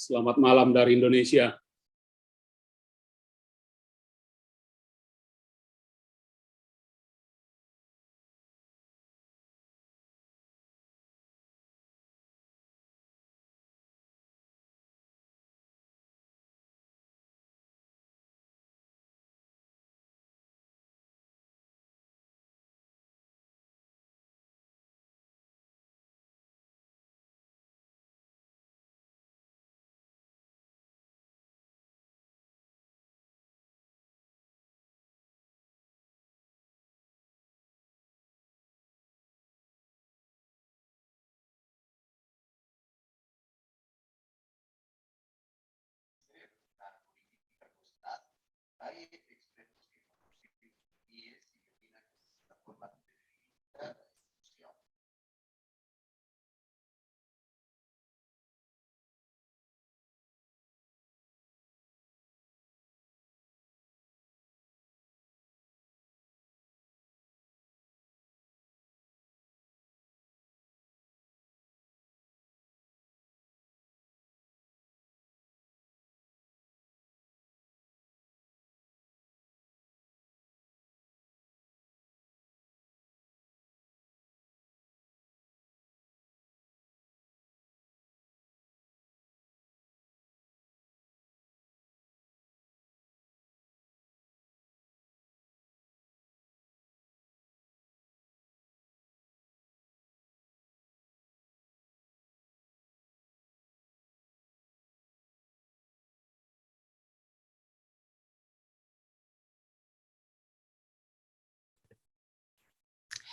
Selamat malam dari Indonesia.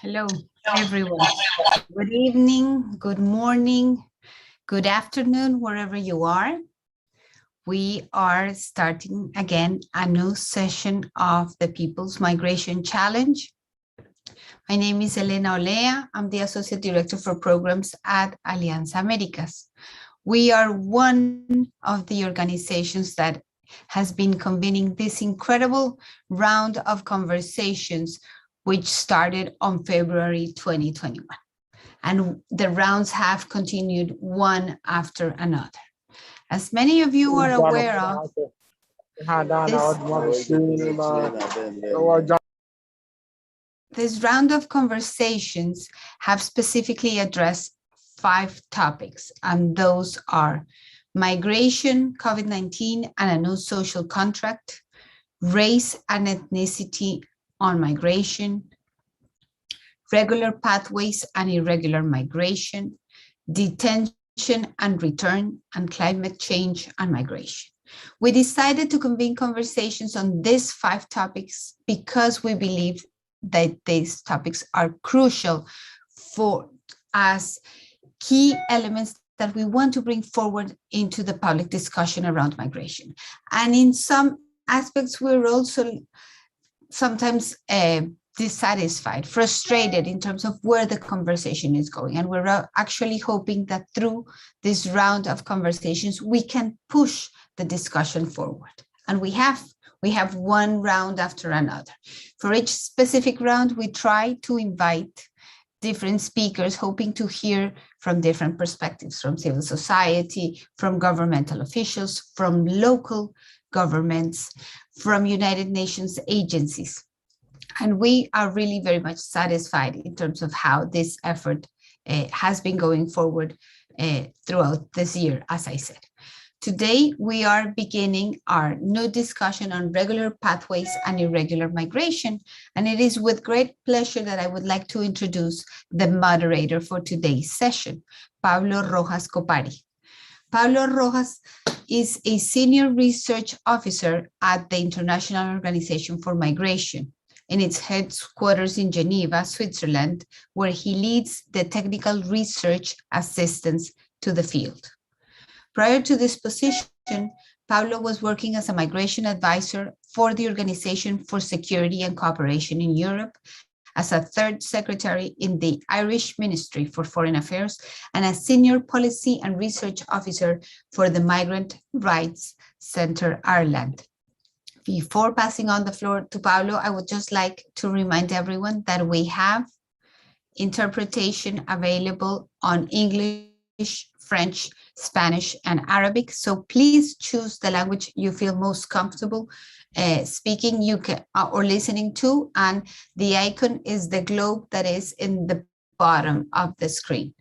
Hello, everyone. Good evening, good morning, good afternoon, wherever you are. We are starting again a new session of the People's Migration Challenge. My name is Elena Olea. I'm the Associate Director for Programs at Alianza Americas. We are one of the organizations that has been convening this incredible round of conversations which started on February 2021. And the rounds have continued one after another. As many of you are aware of, this round of conversations have specifically addressed 5 topics, and those are migration, COVID-19, and a new social contract, race and ethnicity on migration, regular pathways and irregular migration, detention and return, and climate change and migration. We decided to convene conversations on these 5 topics because we believe that these topics are crucial for as key elements that we want to bring forward into the public discussion around migration. And in some aspects, we're also sometimes dissatisfied, frustrated in terms of where the conversation is going. And we're actually hoping that through this round of conversations, we can push the discussion forward. And we have one round after another. For each specific round, we try to invite different speakers, hoping to hear from different perspectives, from civil society, from governmental officials, from local governments, from United Nations agencies. And we are really very much satisfied in terms of how this effort has been going forward throughout this year, as I said. Today, we are beginning our new discussion on regular pathways and irregular migration. And it is with great pleasure that I would like to introduce the moderator for today's session, Pablo Rojas Copari. Pablo Rojas is a senior research officer at the International Organization for Migration in its headquarters in Geneva, Switzerland, where he leads the technical research assistance to the field. Prior to this position, Pablo was working as a migration advisor for the Organization for Security and Cooperation in Europe, as a third secretary in the Irish Ministry for Foreign Affairs, and a senior policy and research officer for the Migrant Rights Centre Ireland. Before passing on the floor to Pablo, I would just like to remind everyone that we have interpretation available on English, French, Spanish, and Arabic. So please choose the language you feel most comfortable speaking or listening to, and the icon is the globe that is in the bottom of the screen.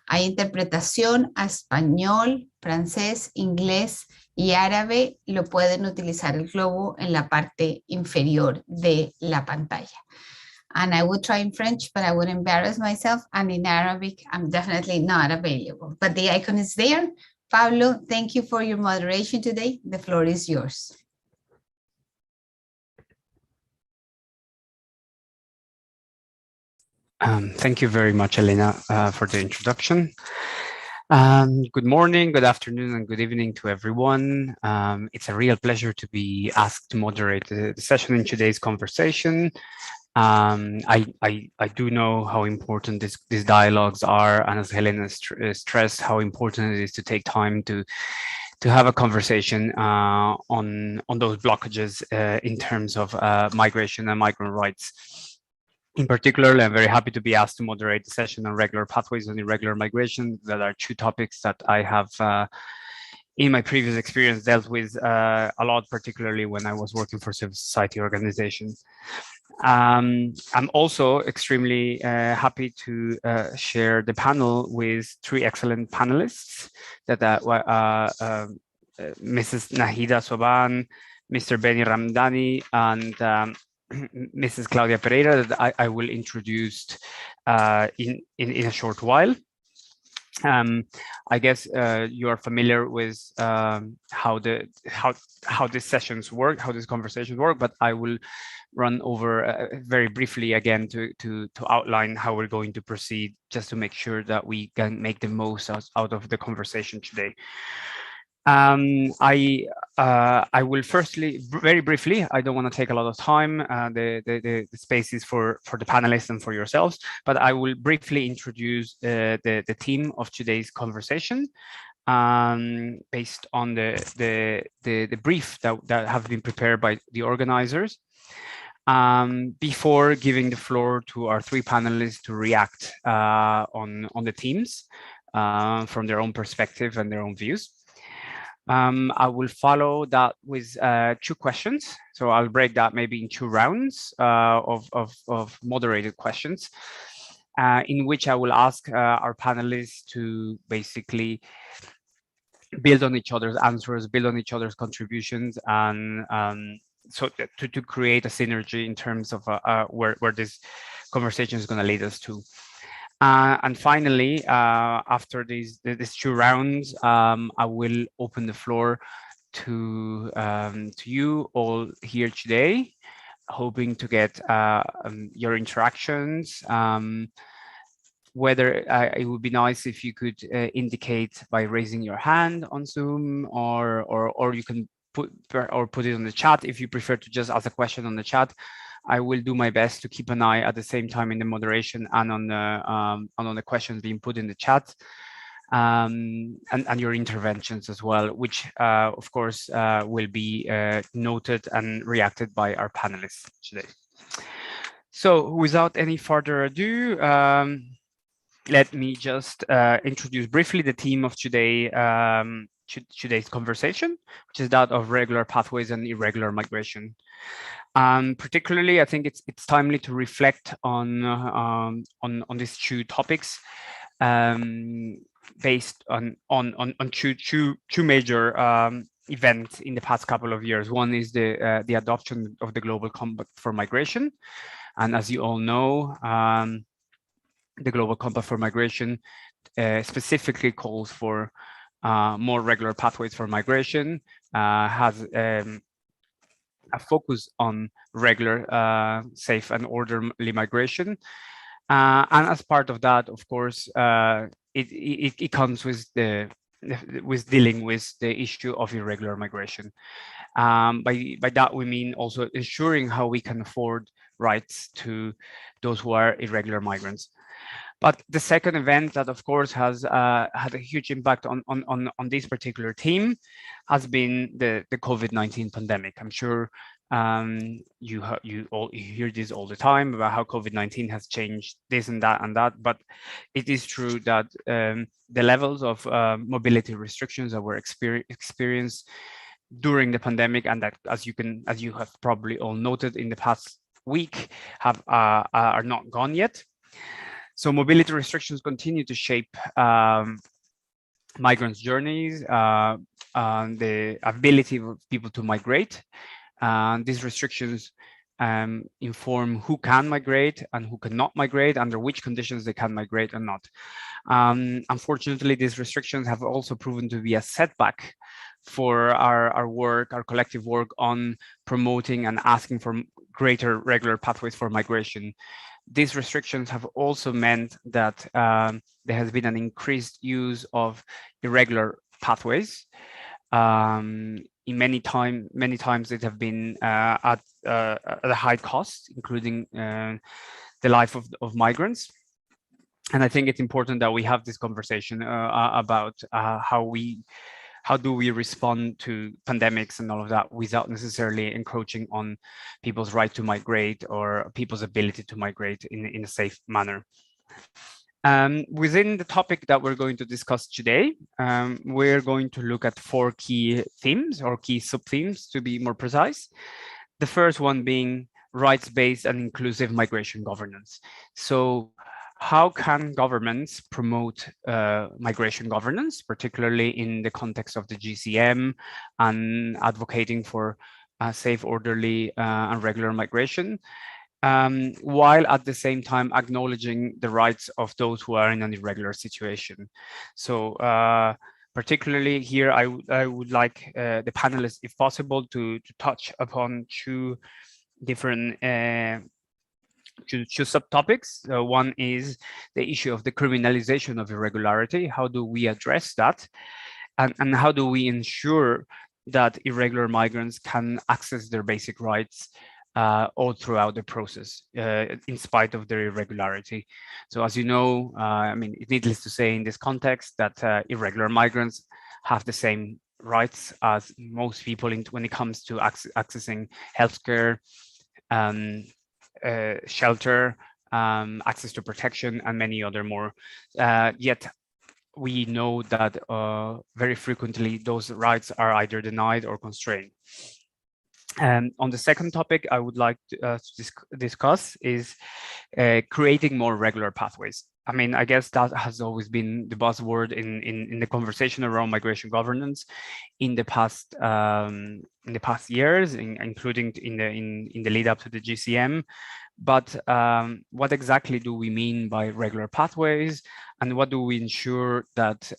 Hay interpretación a español, francés, inglés y árabe. Lo pueden utilizar el globo en la parte inferior de la pantalla. And I would try in French, but I would embarrass myself. And in Arabic, I'm definitely not available. But the icon is there. Pablo, thank you for your moderation today. The floor is yours. Thank you very much, Elena, for the introduction. Good morning, good afternoon, and good evening to everyone. It's a real pleasure to be asked to moderate the session in today's conversation. I do know how important these dialogues are, and as Helena stressed, how important it is to take time to have a conversation on those blockages in terms of migration and migrant rights. In particular, I'm very happy to be asked to moderate the session on regular pathways and irregular migration. That are two topics that I have in my previous experience dealt with a lot, particularly when I was working for civil society organizations. I'm also extremely happy to share the panel with three excellent panelists that Mrs. Nahida Soban, Mr. Benny Ramdani, and Mrs. Claudia Pereira, that I will introduce in a short while. I guess you are familiar with how these sessions work, how these conversations work, but I will run over very briefly again to outline how we're going to proceed, just to make sure that we can make the most out of the conversation today. I will firstly, very briefly, I don't want to take a lot of time, the space is for the panelists and for yourselves, but I will briefly introduce the theme of today's conversation based on the brief that have been prepared by the organizers. Before giving the floor to our three panelists to react on the themes from their own perspective and their own views. I will follow that with two questions. So I'll break that maybe in two rounds of moderated questions, in which I will ask our panelists to basically build on each other's answers, build on each other's contributions, and so to create a synergy in terms of where this conversation is going to lead us to. And finally, after these two rounds, I will open the floor to you all here today, hoping to get your interactions. Whether it would be nice if you could indicate by raising your hand on Zoom, or you can put it on the chat if you prefer to just ask a question on the chat. I will do my best to keep an eye at the same time in the moderation and on the questions being put in the chat, and your interventions as well, which of course will be noted and reacted by our panelists today. So without any further ado, let me just introduce briefly the theme of today's conversation, which is that of regular pathways and irregular migration. Particularly, I think it's timely to reflect on these two topics, based on two major events in the past couple of years. One is the adoption of the Global Compact for Migration, and as you all know, the Global Compact for Migration specifically calls for more regular pathways for migration, has a focus on regular, safe and orderly migration. And as part of that, of course, it comes with dealing with the issue of irregular migration. By that, we mean also ensuring how we can afford rights to those who are irregular migrants. But the second event that, of course, has had a huge impact on this particular theme has been the COVID-19 pandemic. I'm sure You hear this all the time about how COVID-19 has changed this and that, but it is true that the levels of mobility restrictions that were experienced during the pandemic, and that, as you have probably all noted in the past week, are not gone yet. So mobility restrictions continue to shape migrants' journeys, the ability of people to migrate. These restrictions inform who can migrate and who cannot migrate, under which conditions they can migrate or not. Unfortunately, these restrictions have also proven to be a setback for our collective work on promoting and asking for greater regular pathways for migration. These restrictions have also meant that there has been an increased use of irregular pathways. In many times it have been at a high cost, including the life of migrants. And I think it's important that we have this conversation about how do we respond to pandemics and all of that without necessarily encroaching on people's right to migrate or people's ability to migrate in a safe manner. Within the topic that we're going to discuss today, we're going to look at 4 key themes, or key sub-themes to be more precise. The first one being rights-based and inclusive migration governance. So how can governments promote migration governance, particularly in the context of the GCM and advocating for safe, orderly, and regular migration, while at the same time acknowledging the rights of those who are in an irregular situation? So particularly here, I would like the panelists, if possible, to touch upon 2 different two subtopics. One is the issue of the criminalization of irregularity. How do we address that? And how do we ensure that irregular migrants can access their basic rights all throughout the process, in spite of their irregularity? So as you know, I mean, it's needless to say in this context that irregular migrants have the same rights as most people when it comes to accessing healthcare, shelter, access to protection, and many other more. Yet we know that very frequently those rights are either denied or constrained. On the second topic I would like to discuss is creating more regular pathways. I mean, I guess that has always been the buzzword in the conversation around migration governance in the past years, including in the lead up to the GCM. But what exactly do we mean by regular pathways, and what do we ensure that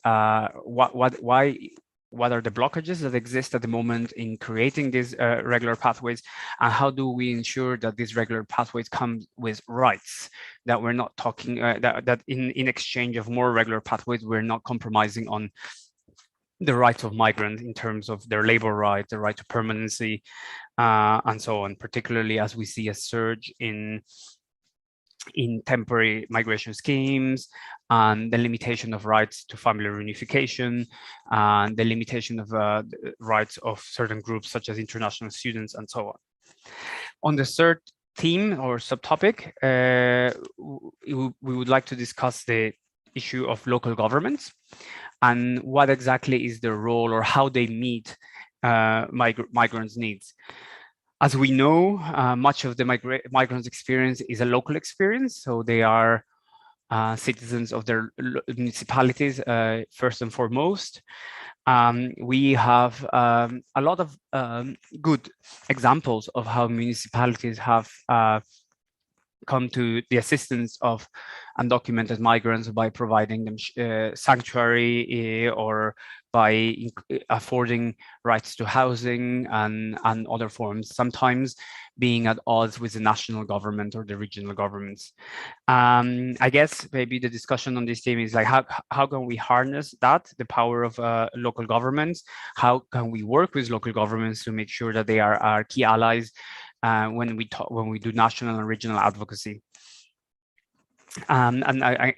what are the blockages that exist at the moment in creating these regular pathways, and how do we ensure that these regular pathways come with rights, that we're not talking that in exchange of more regular pathways, we're not compromising on the rights of migrants in terms of their labor right, the right to permanency, and so on, particularly as we see a surge in temporary migration schemes, and the limitation of rights to family reunification, and the limitation of the rights of certain groups such as international students, and so on. On the third theme or subtopic, we would like to discuss the issue of local governments and what exactly is their role, or how they meet migrants' needs. As we know, much of the migrants' experience is a local experience, so they are citizens of their municipalities first and foremost. We have a lot of good examples of how municipalities have come to the assistance of undocumented migrants by providing them sanctuary, or by affording rights to housing and other forms, sometimes being at odds with the national government or the regional governments. I guess maybe the discussion on this theme is like, how can we harness that, the power of local governments? How can we work with local governments to make sure that they are our key allies when we do national and regional advocacy? And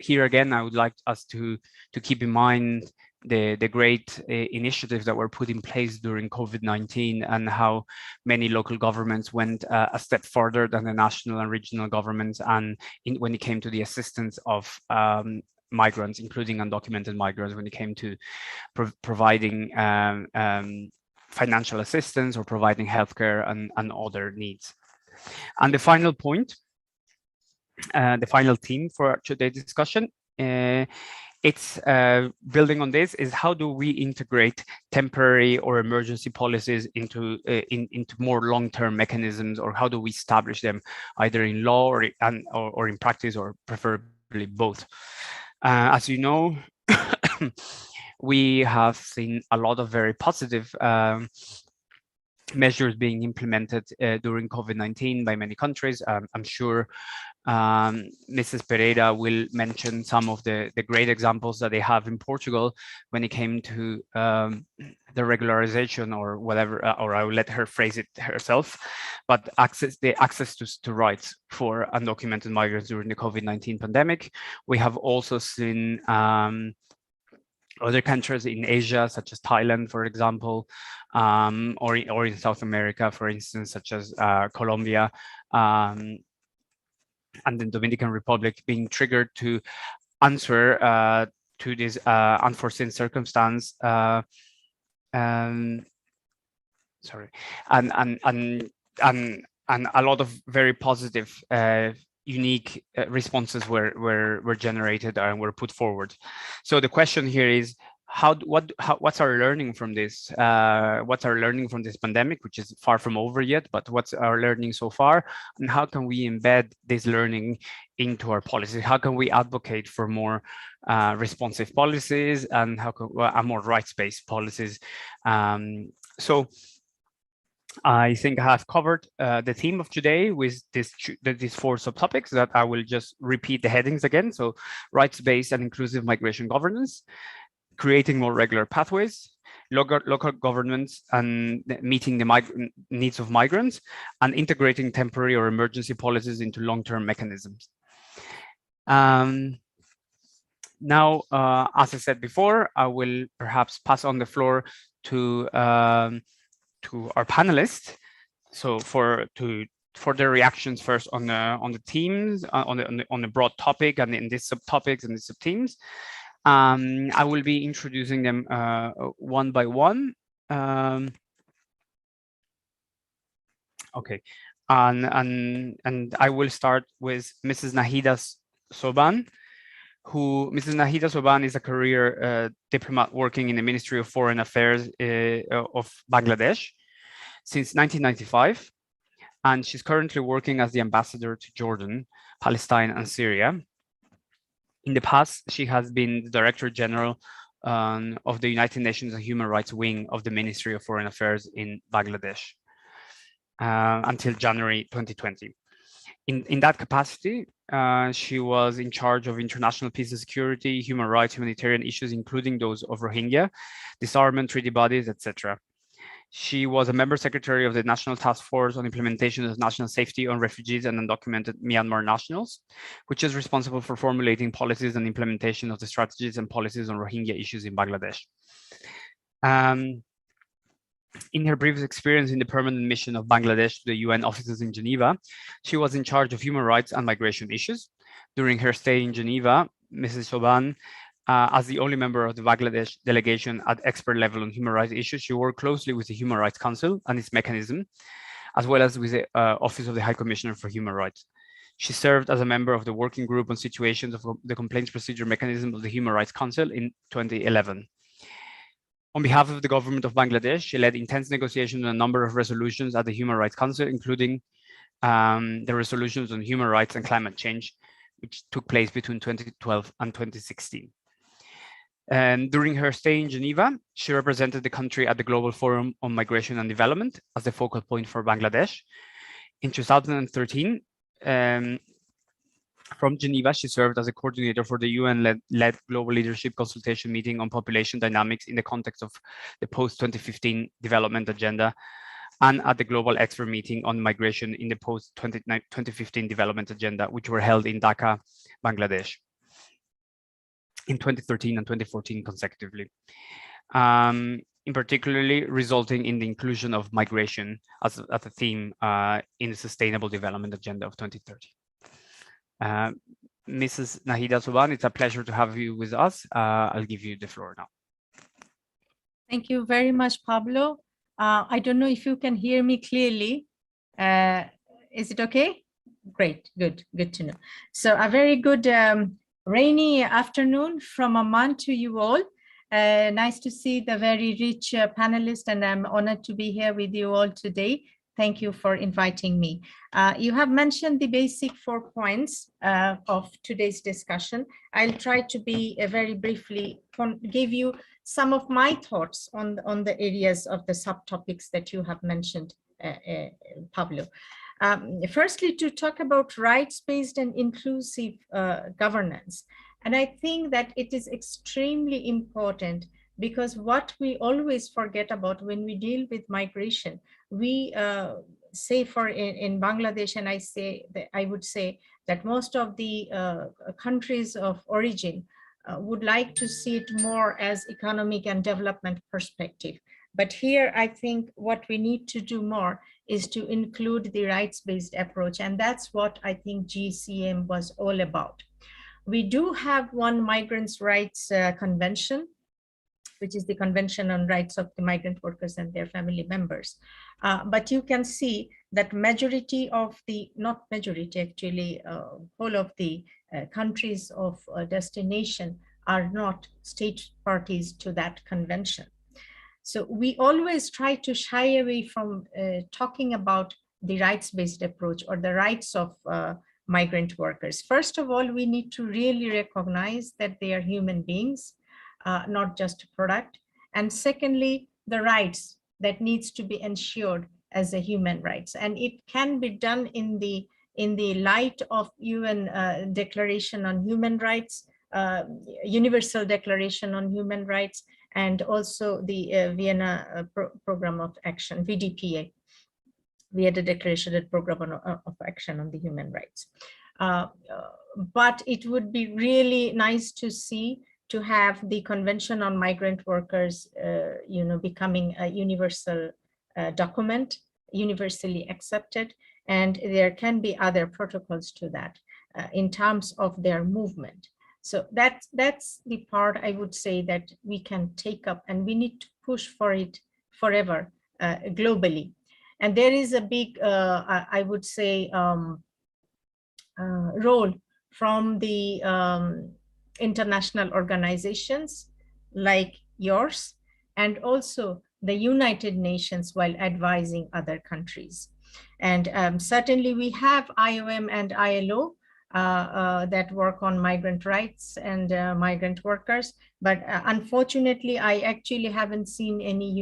here again, I would like us to keep in mind the great initiatives that were put in place during COVID-19 and how many local governments went a step further than the national and regional governments, and when it came to the assistance of migrants, including undocumented migrants, when it came to providing financial assistance or providing healthcare and other needs. And the final point, the final theme for today's discussion, it's building on this, is how do we integrate temporary or emergency policies into more long-term mechanisms, or how do we establish them either in law or in practice, or preferably both. As you know, we have seen a lot of very positive measures being implemented during COVID-19 by many countries. I'm sure Mrs. Pereira will mention some of the great examples that they have in Portugal when it came to the regularization or whatever, or I will let her phrase it herself, but access to rights for undocumented migrants during the COVID-19 pandemic. We have also seen other countries in Asia, such as Thailand, for example, or in South America, for instance, such as Colombia, and the Dominican Republic, being triggered to answer to this unforeseen circumstance. Sorry, and a lot of very positive, unique responses were generated and were put forward. So the question here is, what's our learning from this? What's our learning from this pandemic, which is far from over yet, but what's our learning so far? And how can we embed this learning into our policies? How can we advocate for more responsive policies, and how can more rights-based policies? So I think I have covered the theme of today with these 4 subtopics that I will just repeat the headings again. So rights-based and inclusive migration governance, creating more regular pathways, local governments and meeting the needs of migrants, and integrating temporary or emergency policies into long-term mechanisms. Now, as I said before, I will perhaps pass on the floor to our panelists. So for their reactions first on the themes, on the broad topic, and in these subtopics and the sub-themes. I will be introducing them one by one. Okay, and I will start with Mrs. Nahida Soban, Mrs. Nahida Soban is a career diplomat working in the Ministry of Foreign Affairs of Bangladesh since 1995, and she's currently working as the ambassador to Jordan, Palestine, and Syria. In the past, she has been the Director General of the United Nations Human Rights Wing of the Ministry of Foreign Affairs in Bangladesh until January 2020. In that capacity, she was in charge of international peace and security, human rights, humanitarian issues, including those of Rohingya, disarmament treaty bodies, etc. She was a member secretary of the National Task Force on Implementation of National Safety on Refugees and Undocumented Myanmar Nationals, which is responsible for formulating policies and implementation of the strategies and policies on Rohingya issues in Bangladesh. In her previous experience in the permanent mission of Bangladesh to the UN offices in Geneva, she was in charge of human rights and migration issues. During her stay in Geneva, Mrs. Soban, as the only member of the Bangladesh delegation at expert level on human rights issues, she worked closely with the Human Rights Council and its mechanism, as well as with the Office of the High Commissioner for Human Rights. She served as a member of the working group on situations of the complaints procedure mechanism of the Human Rights Council in 2011. On behalf of the government of Bangladesh, she led intense negotiations on a number of resolutions at the Human Rights Council, including the resolutions on human rights and climate change, which took place between 2012 and 2016. And during her stay in Geneva, she represented the country at the Global Forum on Migration and Development as the focal point for Bangladesh. In 2013, from Geneva, she served as a coordinator for the UN-led Global Leadership Consultation Meeting on Population Dynamics in the context of the post-2015 Development Agenda, and at the Global Expert Meeting on Migration in the post-2015 Development Agenda, which were held in Dhaka, Bangladesh. in 2013 and 2014 consecutively, in particularly resulting in the inclusion of migration as a theme in the Sustainable Development Agenda of 2030. Mrs. Nahida Suban, it's a pleasure to have you with us. I'll give you the floor now. Thank you very much, Pablo. I don't know if you can hear me clearly. Is it okay? Great, good to know. So a very good rainy afternoon from Amman to you all. Nice to see the very rich panelists, and I'm honored to be here with you all today. Thank you for inviting me. You have mentioned the basic 4 points of today's discussion. I'll try to be very briefly give you some of my thoughts on the areas of the subtopics that you have mentioned, Pablo. Firstly, to talk about rights-based and inclusive governance. And I think that it is extremely important, because what we always forget about when we deal with migration, we say in Bangladesh, and I would say that most of the countries of origin would like to see it more as economic and development perspective. But here, I think what we need to do more is to include the rights-based approach. And that's what I think GCM was all about. We do have one migrants' rights convention, which is the Convention on Rights of the Migrant Workers and their Family Members. But you can see that majority of the, not majority actually, whole of the countries of destination are not state parties to that convention. So we always try to shy away from talking about the rights-based approach or the rights of migrant workers. First of all, we need to really recognize that they are human beings, not just a product. And secondly, the rights that needs to be ensured as a human rights. And it can be done in the light of UN Declaration on Human Rights, Universal Declaration on Human Rights, and also the Vienna Program of Action, VDPA. We had a declaration and program of action on the human rights. But it would be really nice to see, to have the Convention on Migrant Workers, becoming a universal document, universally accepted, and there can be other protocols to that in terms of their movement. So that's the part I would say that we can take up, and we need to push for it forever globally. And there is a big, I would say, role from the international organizations like yours, and also the United Nations while advising other countries. And certainly we have IOM and ILO that work on migrant rights and migrant workers. But unfortunately, I actually haven't seen any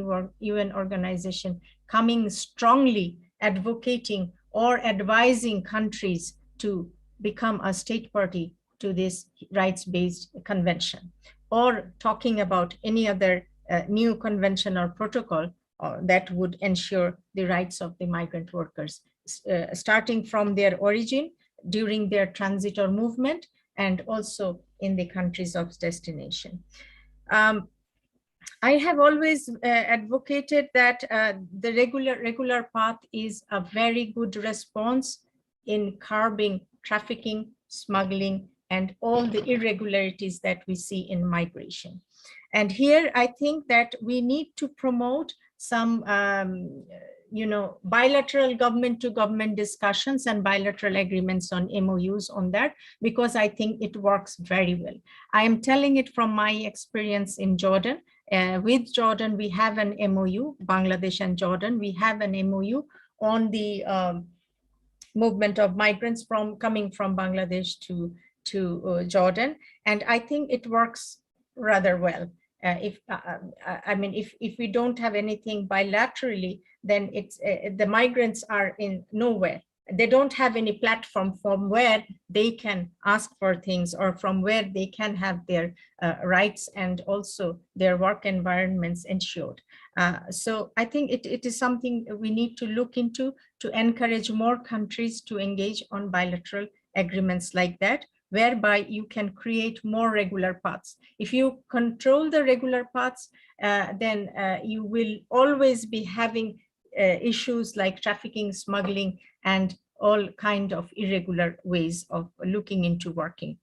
UN organization coming strongly advocating or advising countries to become a state party to this rights-based convention, or talking about any other new convention or protocol that would ensure the rights of the migrant workers, starting from their origin, during their transit or movement, and also in the countries of destination. I have always advocated that the regular path is a very good response in curbing trafficking, smuggling, and all the irregularities that we see in migration. And here I think that we need to promote some bilateral government-to-government discussions and bilateral agreements on MOUs on that, because I think it works very well. I am telling it from my experience in Jordan. With Jordan, we have an MOU, Bangladesh and Jordan, we have an MOU on the movement of migrants coming from Bangladesh to Jordan. And I think it works rather well. If we don't have anything bilaterally, then it's the migrants are in nowhere. They don't have any platform from where they can ask for things, or from where they can have their rights and also their work environments ensured. So I think it is something we need to look into, to encourage more countries to engage on bilateral agreements like that, whereby you can create more regular paths. If you control the regular paths, then you will always be having issues like trafficking, smuggling, and all kind of irregular ways of looking into working.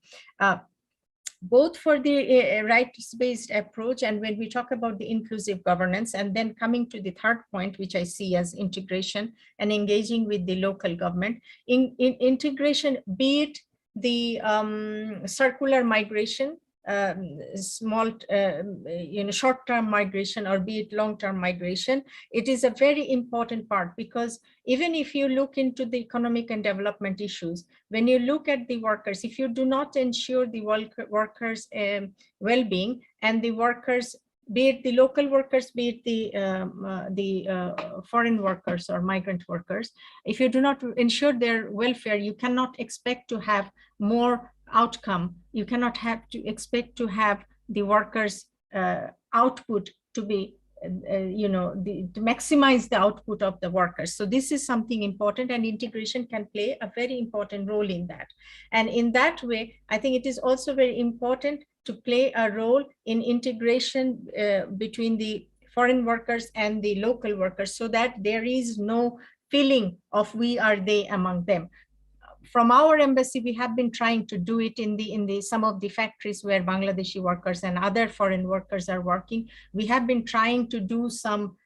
Both for the rights-based approach, and when we talk about the inclusive governance, and then coming to the third point, which I see as integration and engaging with the local government. In integration, be it the circular migration, small, short-term migration, or be it long-term migration, it is a very important part, because even if you look into the economic and development issues, when you look at the workers, if you do not ensure the workers' well-being, and the workers, be it the local workers, be it the foreign workers or migrant workers, if you do not ensure their welfare, you cannot expect to have more outcome. You cannot have to expect to have the workers' output to be, to maximize the output of the workers. So this is something important, and integration can play a very important role in that. And in that way, I think it is also very important to play a role in integration between the foreign workers and the local workers, so that there is no feeling of we are they among them. From our embassy, we have been trying to do it in the some of the factories where Bangladeshi workers and other foreign workers are working. We have been trying to do some,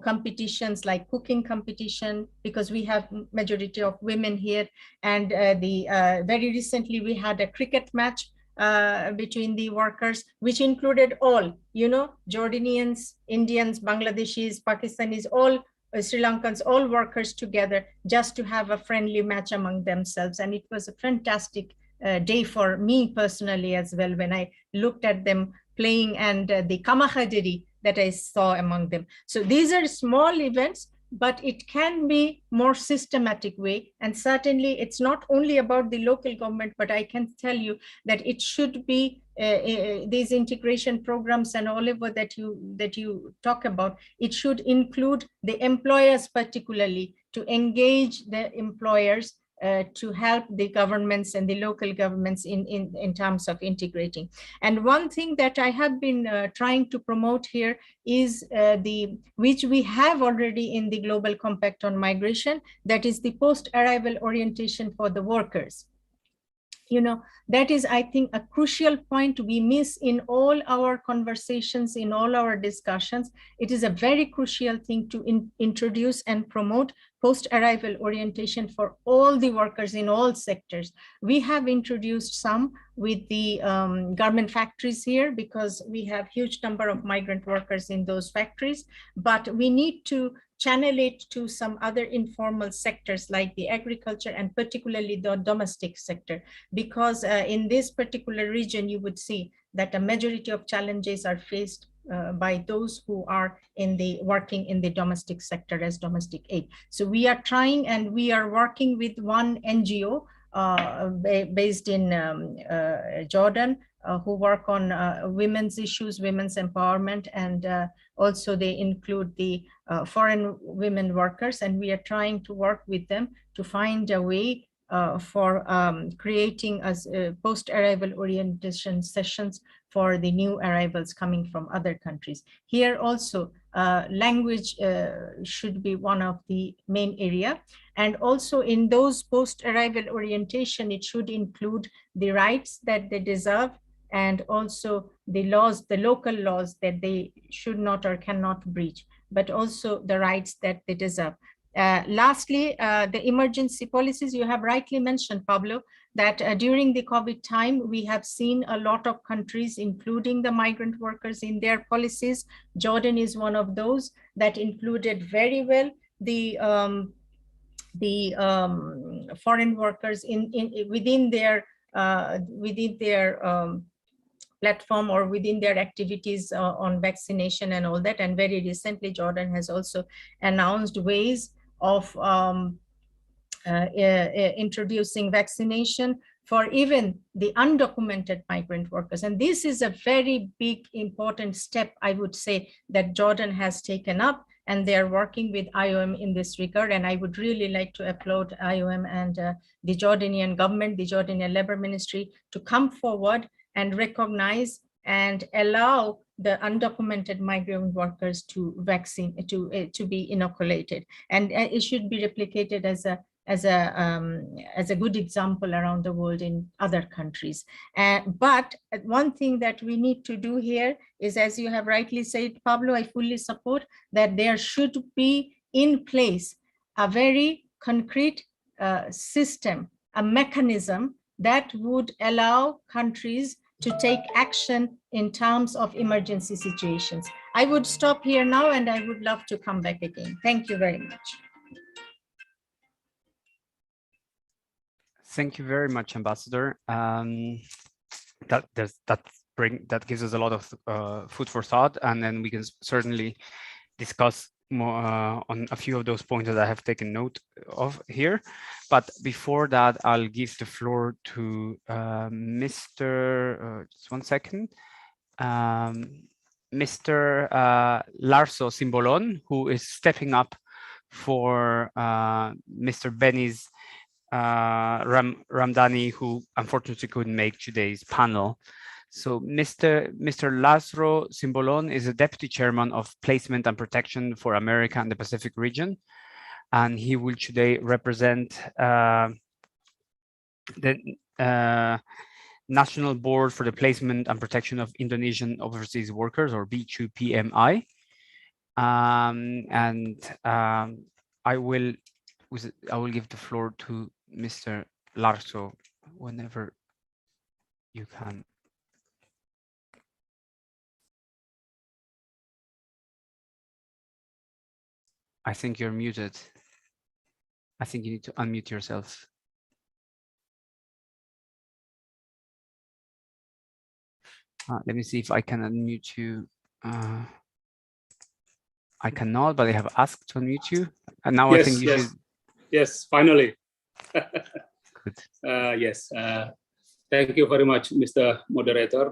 competitions like cooking competition, because we have majority of women here. And very recently we had a cricket match between the workers, which included all, Jordanians, Indians, Bangladeshis, Pakistanis, all Sri Lankans, all workers together, just to have a friendly match among themselves. And it was a fantastic day for me personally as well, when I looked at them playing, and the kamahaderi that I saw among them. So these are small events, but it can be more systematic way. And certainly it's not only about the local government, but I can tell you that it should be these integration programs and all over that you talk about, it should include the employers, particularly to engage the employers to help the governments and the local governments in terms of integrating. And one thing that I have been trying to promote here is which we have already in the Global Compact on Migration, that is the post-arrival orientation for the workers. That is, I think, a crucial point we miss in all our conversations, in all our discussions. It is a very crucial thing to introduce and promote post-arrival orientation for all the workers in all sectors. We have introduced some with the garment factories here, because we have huge number of migrant workers in those factories, but we need to channel it to some other informal sectors like the agriculture, and particularly the domestic sector, because in this particular region, you would see that a majority of challenges are faced by those who are working in the domestic sector as domestic aid. So we are trying, and we are working with one NGO based in Jordan, who work on women's issues, women's empowerment, and also they include the foreign women workers. And we are trying to work with them to find a way for creating post-arrival orientation sessions for the new arrivals coming from other countries. Here also, language should be one of the main area. And also in those post-arrival orientation, it should include the rights that they deserve, and also the laws, the local laws that they should not or cannot breach, but also the rights that they deserve. Lastly, the emergency policies, you have rightly mentioned, Pablo, that during the COVID time, we have seen a lot of countries, including the migrant workers in their policies. Jordan is one of those that included very well the foreign workers within their platform or within their activities on vaccination and all that. And very recently, Jordan has also announced ways of introducing vaccination for even the undocumented migrant workers. And this is a very big, important step, I would say, that Jordan has taken up. and they are working with IOM in this regard. And I would really like to applaud IOM and the Jordanian government, the Jordanian Labor Ministry, to come forward and recognize and allow the undocumented migrant workers to be inoculated. And it should be replicated as a good example around the world in other countries. But one thing that we need to do here is, as you have rightly said, Pablo, I fully support that there should be in place a very concrete system, a mechanism that would allow countries to take action in terms of emergency situations. I would stop here now, and I would love to come back again. Thank you very much. Thank you very much, Ambassador. That gives us a lot of food for thought, and then we can certainly discuss more on a few of those points that I have taken note of here. But before that, I'll give the floor to Mr. Just one second. Mr. Larso Simbolon, who is stepping up for Mr. Benny's Ramdani, who unfortunately couldn't make today's panel. So Mr. Laszlo Simbolon is a deputy chairman of Placement and Protection for America and the Pacific region, and he will today represent the National Board for the Placement and Protection of Indonesian Overseas Workers, or B2PMI. I will give the floor to Mr. Larso whenever you can. I think you're muted. I think you need to unmute yourself. Let me see if I can unmute you. I cannot, but I have asked to unmute you. And now yes, I think you should. Yes, finally. Good. Yes. Thank you very much, Mr. Moderator.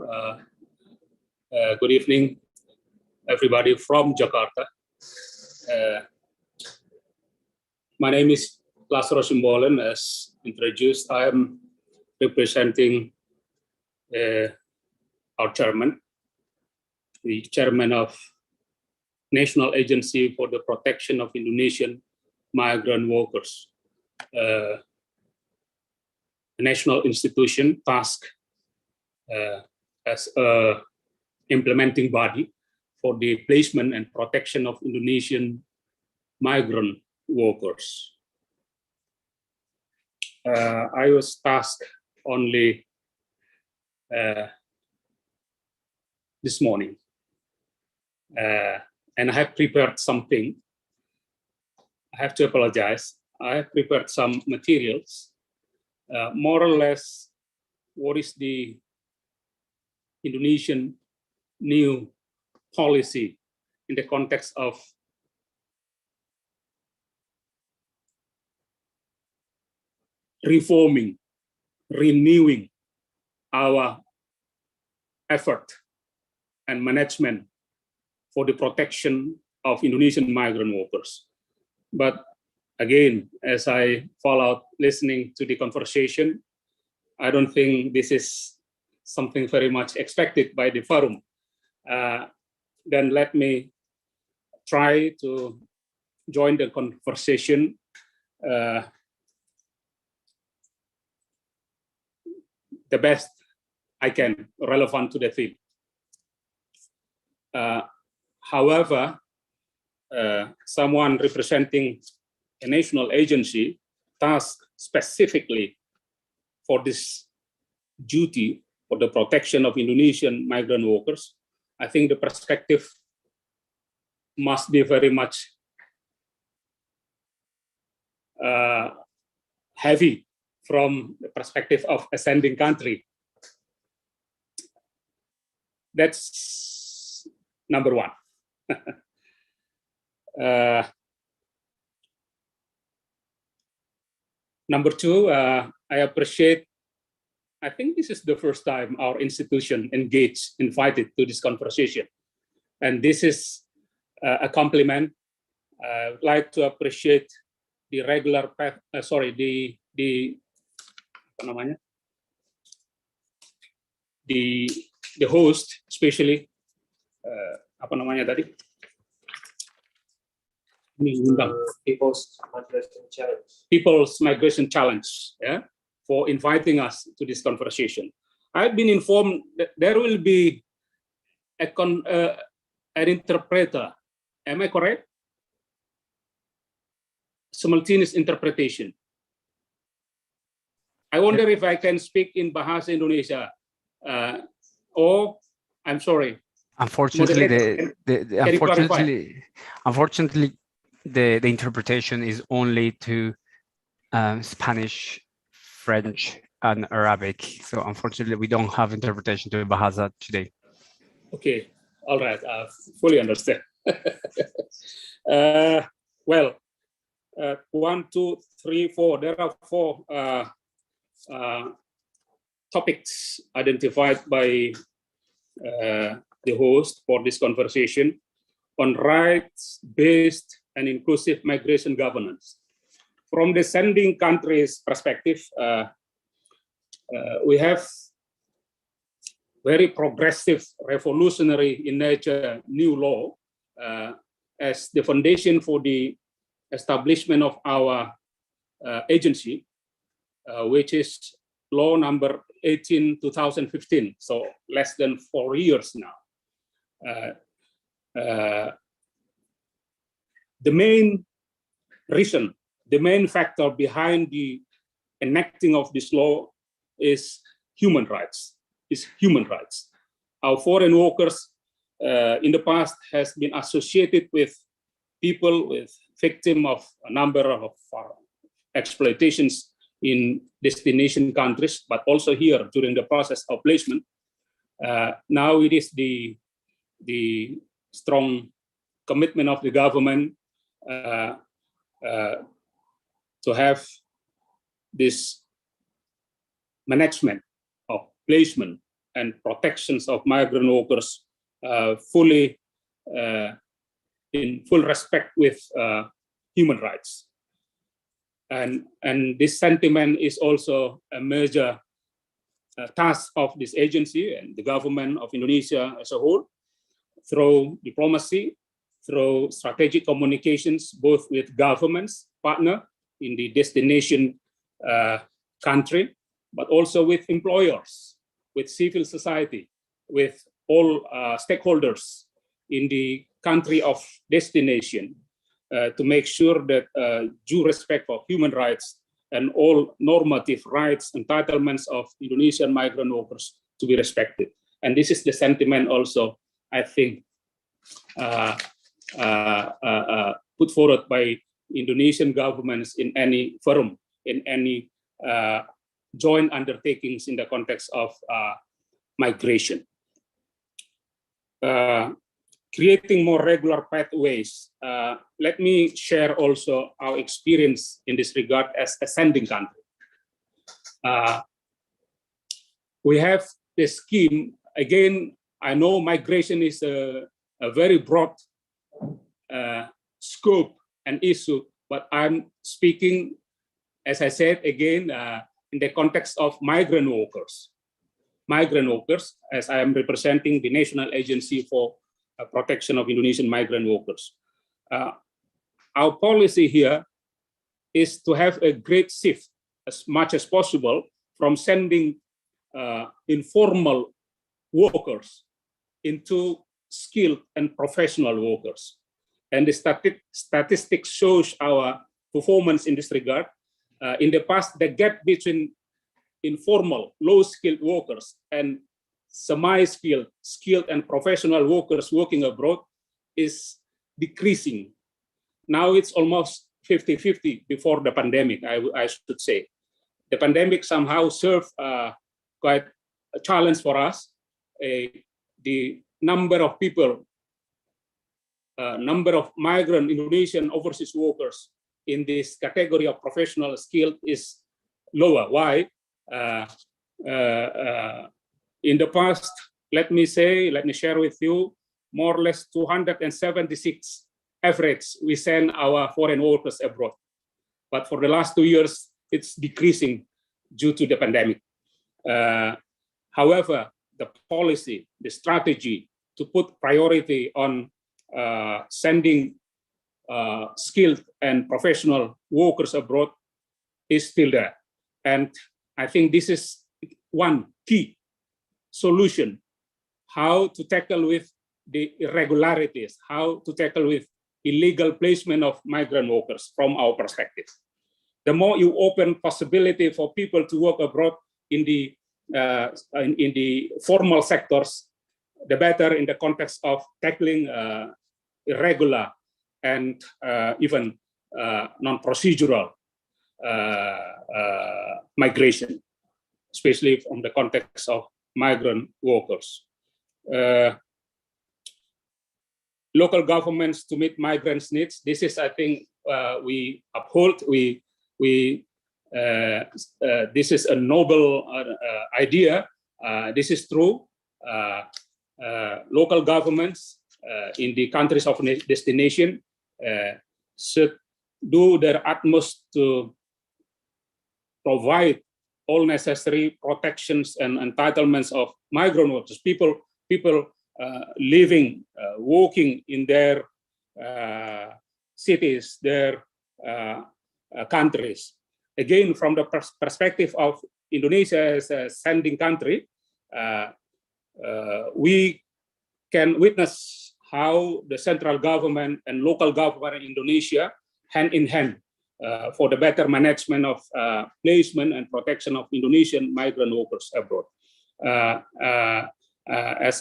Good evening, everybody from Jakarta. My name is Laszlo Simbolon. As introduced, I am representing our chairman, the chairman of National Agency for the Protection of Indonesian Migrant Workers, a national institution tasked as an implementing body for the placement and protection of Indonesian migrant workers. I was tasked only this morning, and I have prepared something. I have to apologize. I have prepared some materials, more or less what is the Indonesian new policy in the context of reforming, renewing our effort and management for the protection of Indonesian migrant workers. But again, as I followed listening to the conversation, I don't think this is something very much expected by the forum. Then let me try to join the conversation the best I can, relevant to the theme. However, someone representing a national agency tasked specifically for this duty for the protection of Indonesian migrant workers, I think the perspective must be very much heavy from the perspective of ascending country. That's number one. Number two, I appreciate, I think this is the first time our institution invited to this conversation. And this is a compliment I would like to appreciate the regular, the host, especially People's Migration Challenge, yeah, for inviting us to this conversation. I've been informed that there will be an interpreter. Am I correct? Simultaneous interpretation. I wonder if I can speak in Bahasa Indonesia, or I'm sorry. Unfortunately, unfortunately, the interpretation is only to Spanish, French, and Arabic. So unfortunately, we don't have interpretation to Bahasa today. Okay, all right, I fully understand. Well, 1, 2, 3, 4. There are 4 topics identified by the host for this conversation on rights-based and inclusive migration governance. From the sending country's perspective, we have very progressive, revolutionary in nature new law as the foundation for the establishment of our agency, which is law number 18/2015, so less than 4 years now. The main reason, the main factor behind the enacting of this law is human rights. Our foreign workers in the past has been associated with people with victim of a number of exploitations in destination countries, but also here during the process of placement. Now it is the strong commitment of the government to have this management of placement and protections of migrant workers fully in full respect with human rights. And this sentiment is also a major task of this agency and the government of Indonesia as a whole, through diplomacy, through strategic communications, both with governments, partner in the destination country, but also with employers, with civil society, with all stakeholders in the country of destination, to make sure that due respect for human rights and all normative rights, entitlements of Indonesian migrant workers to be respected. And this is the sentiment also, I think, put forward by Indonesian governments in any forum, in any joint undertakings in the context of migration. Creating more regular pathways. Let me share also our experience in this regard as a sending country. We have this scheme. Again, I know migration is a very broad scope and issue, but I'm speaking, as I said, again, in the context of migrant workers. Migrant workers, as I am representing the National Agency for Protection of Indonesian Migrant Workers. Our policy here is to have a great shift as much as possible from sending informal workers into skilled and professional workers. And the statistics shows our performance in this regard. In the past, the gap between informal, low-skilled workers and semi-skilled, skilled and professional workers working abroad is decreasing. Now it's almost 50-50 before the pandemic, I should say. The pandemic somehow served quite a challenge for us. The number of people, number of migrant Indonesian overseas workers in this category of professional skilled is lower. Why? In the past, let me share with you, more or less 276 average, we send our foreign workers abroad. But for the last 2 years, it's decreasing due to the pandemic. However, the policy, the strategy to put priority on sending skilled and professional workers abroad is still there. And I think this is one key solution, how to tackle with the irregularities, how to tackle with illegal placement of migrant workers from our perspective. The more you open possibility for people to work abroad in the formal sectors, the better in the context of tackling irregular and even non-procedural migration, especially from the context of migrant workers. Local governments to meet migrants' needs. This is, I think, we uphold. This is a noble idea. This is true. Local governments in the countries of destination should do their utmost to provide all necessary protections and entitlements of migrant workers, people living, working in their cities, their countries. Again, from the perspective of Indonesia as a sending country, we can witness how the central government and local government in Indonesia, hand in hand, for the better management of placement and protection of Indonesian migrant workers abroad. As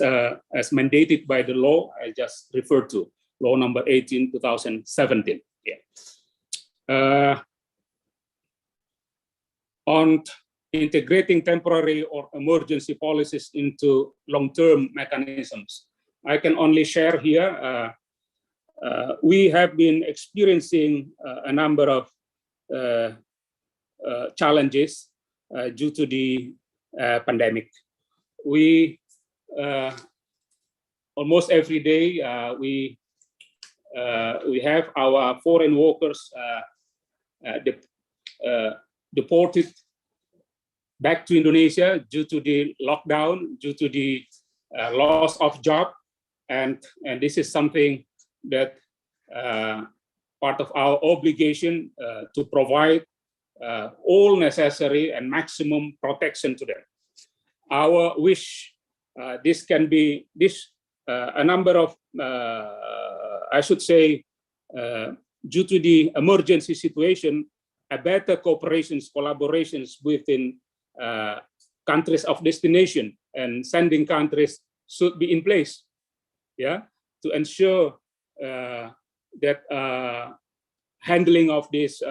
mandated by the law I just referred to, law number 18, 2017. Yeah. On integrating temporary or emergency policies into long-term mechanisms, I can only share here, we have been experiencing a number of challenges due to the pandemic. We almost every day we have our foreign workers deported back to Indonesia due to the lockdown, due to the loss of job, and this is something that part of our obligation to provide all necessary and maximum protection to them. Our wish, this can be a number of, I should say, due to the emergency situation, a better collaborations within countries of destination and sending countries should be in place, yeah, to ensure that handling of this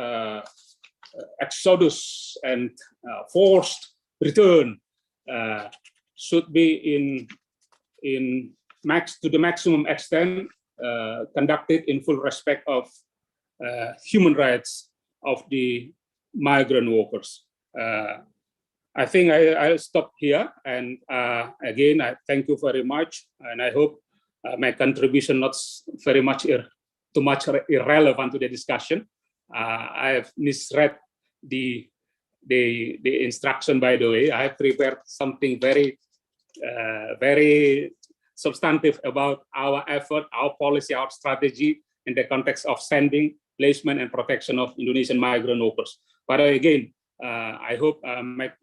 exodus and forced return should be to the maximum extent conducted in full respect of human rights of the migrant workers. I think I'll stop here, and again, I thank you very much, and I hope my contribution not very much too much irrelevant to the discussion. I have misread the instruction, by the way. I have prepared something very substantive about our effort, our policy, our strategy in the context of sending, placement, and protection of Indonesian migrant workers. But again, I hope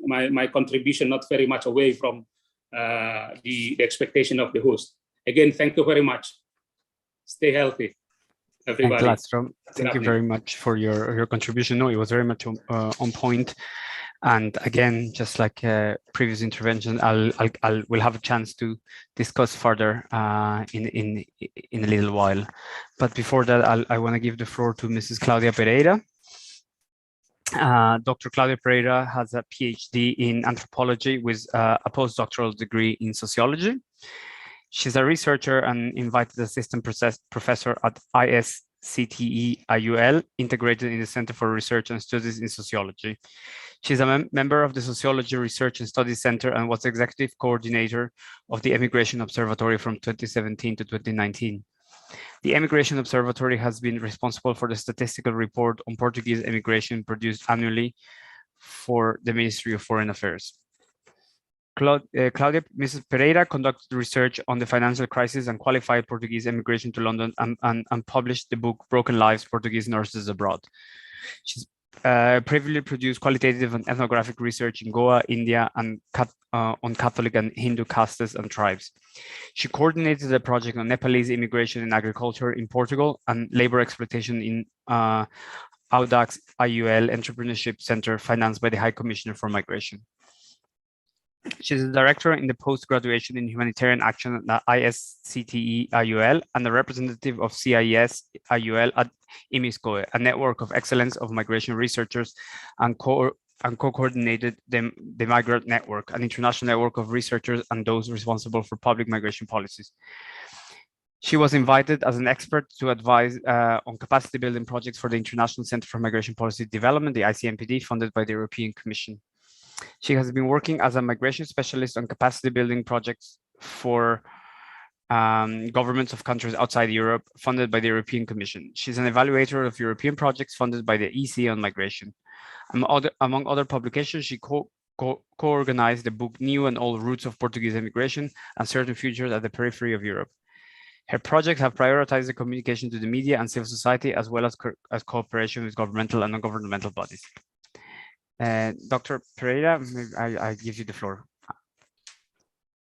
my contribution not very much away from the expectation of the host. Again, thank you very much. Stay healthy, everybody. Thank you very much for your contribution. No, it was very much on point. And again, just like previous intervention, we'll have a chance to discuss further in a little while. But before that, I want to give the floor to Mrs. Claudia Pereira. Dr. Claudia Pereira has a PhD in anthropology with a postdoctoral degree in sociology. She's a researcher and invited assistant professor at ISCTE IUL, integrated in the Center for Research and Studies in Sociology. She's a member of the Sociology Research and Studies Center and was executive coordinator of the Immigration Observatory from 2017 to 2019. The Immigration Observatory has been responsible for the statistical report on Portuguese immigration produced annually for the Ministry of Foreign Affairs. Mrs. Pereira conducted research on the financial crisis and qualified Portuguese immigration to London and published the book Broken Lives, Portuguese Nurses Abroad. She's previously produced qualitative and ethnographic research in Goa, India, and on Catholic and Hindu castes and tribes. She coordinated a project on Nepalese immigration in agriculture in Portugal and labor exploitation in Audax IUL Entrepreneurship Center, financed by the High Commissioner for Migration. She's a director in the Post-Graduation in Humanitarian Action at ISCTE IUL and a representative of CIS IUL at IMISCOE, a network of excellence of migration researchers, and co-coordinated the Migrant Network, an international network of researchers and those responsible for public migration policies. She was invited as an expert to advise on capacity building projects for the International Center for Migration Policy Development, the ICMPD, funded by the European Commission. She has been working as a migration specialist on capacity building projects for governments of countries outside Europe, funded by the European Commission. She's an evaluator of European projects funded by the EC on migration. Among other publications, she co-organized the book New and Old Roots of Portuguese Immigration and Certain Futures at the Periphery of Europe. Her projects have prioritized the communication to the media and civil society, as well as cooperation with governmental and non-governmental bodies. Dr. Pereira, I give you the floor.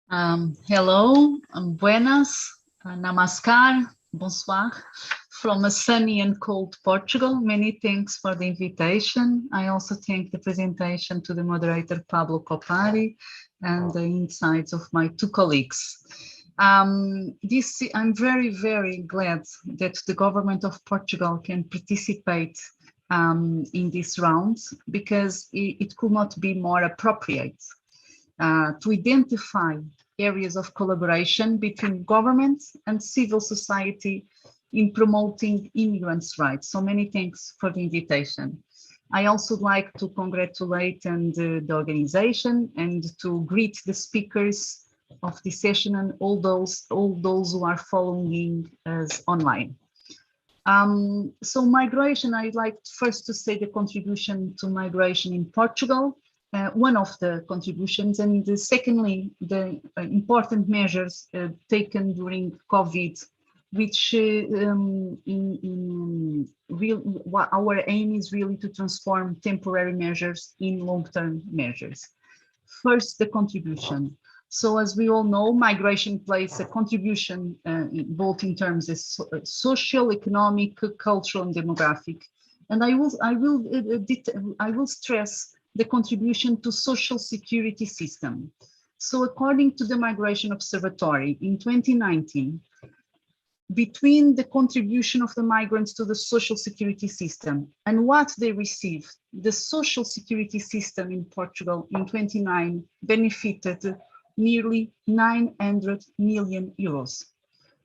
Hello, buenas, namaskar, bonsoir, from a sunny and cold Portugal. Many thanks for the invitation. I also thank the presentation to the moderator, Pablo Copari, and the insights of my two colleagues. I'm very, very glad that the government of Portugal can participate in this round, because it could not be more appropriate to identify areas of collaboration between government and civil society in promoting immigrants' rights. So many thanks for the invitation. I also like to congratulate the organization and to greet the speakers of this session and all those who are following us online. So migration, I'd like first to say the contribution to migration in Portugal, one of the contributions, and secondly, the important measures taken during COVID, which our aim is really to transform temporary measures in long-term measures. First, the contribution. So as we all know, migration plays a contribution both in terms of social, economic, cultural, and demographic. And I will stress the contribution to social security system. So according to the Migration Observatory in 2019, between the contribution of the migrants to the social security system and what they receive, the social security system in Portugal in 2019 benefited nearly 900 million euros.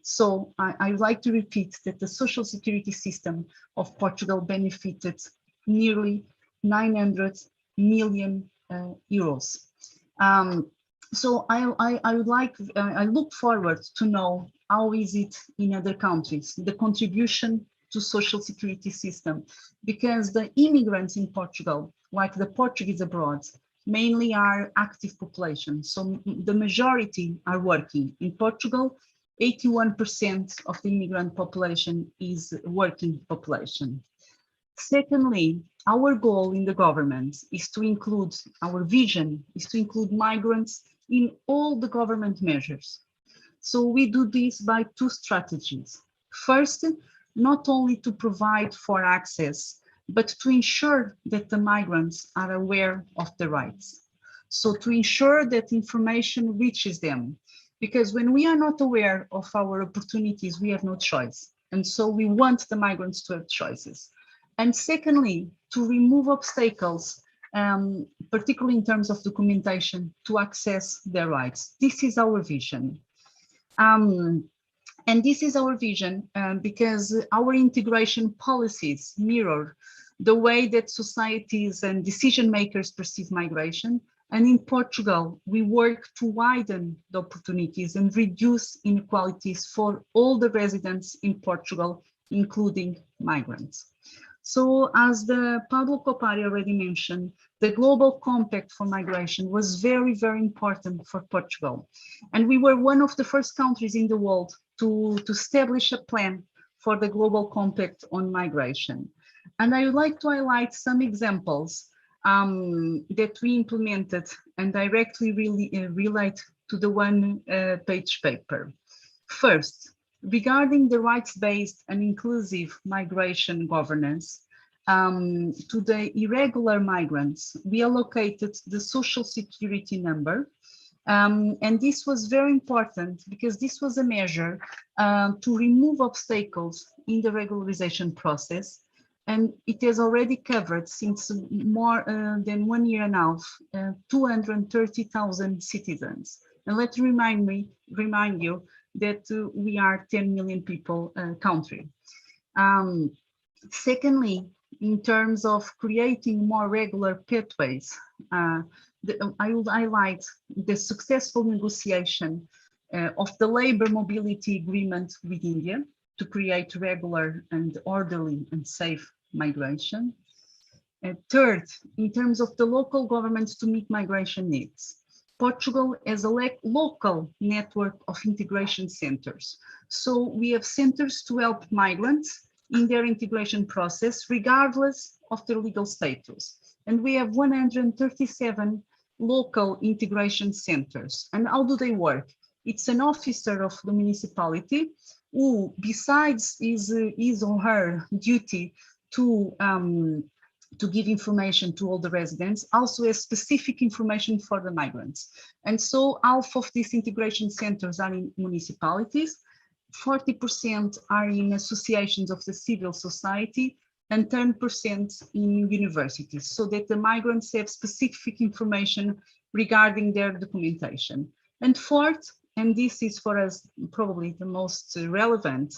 So I would like to repeat that the social security system of Portugal benefited nearly 900 million euros. So I look forward to know how is it in other countries, the contribution to social security system, because the immigrants in Portugal, like the Portuguese abroad, mainly are active population. So the majority are working. In Portugal, 81% of the immigrant population is working population. Secondly, our goal in the government is to include, our vision is to include migrants in all the government measures. So we do this by two strategies. First, not only to provide for access, but to ensure that the migrants are aware of the rights. So to ensure that information reaches them, because when we are not aware of our opportunities, we have no choice. And so we want the migrants to have choices. And secondly, to remove obstacles, particularly in terms of documentation, to access their rights. This is our vision. And this is our vision because our integration policies mirror the way that societies and decision makers perceive migration, And in Portugal, we work to widen the opportunities and reduce inequalities for all the residents in Portugal, including migrants. So as the Pablo Copari already mentioned, the Global Compact for Migration was very, very important for Portugal. And we were one of the first countries in the world to establish a plan for the Global Compact on Migration. And I would like to highlight some examples that we implemented and directly relate to the one-page paper. First, regarding the rights-based and inclusive migration governance, to the irregular migrants, we allocated the social security number. And this was very important because this was a measure to remove obstacles in the regularization process. And it has already covered since more than 1 year and a half, 230,000 citizens. And let me remind you that we are 10 million people country. Secondly, in terms of creating more regular pathways, I would highlight the successful negotiation of the labor mobility agreement with India to create regular and orderly and safe migration. Third, in terms of the local governments to meet migration needs, Portugal has a local network of integration centers. So we have centers to help migrants in their integration process, regardless of their legal status. And we have 137 local integration centers. And how do they work? It's an officer of the municipality who, besides his or her duty to give information to all the residents, also has specific information for the migrants. And so half of these integration centers are in municipalities, 40% are in associations of the civil society, and 10% in universities, so that the migrants have specific information regarding their documentation. And fourth, and this is for us probably the most relevant,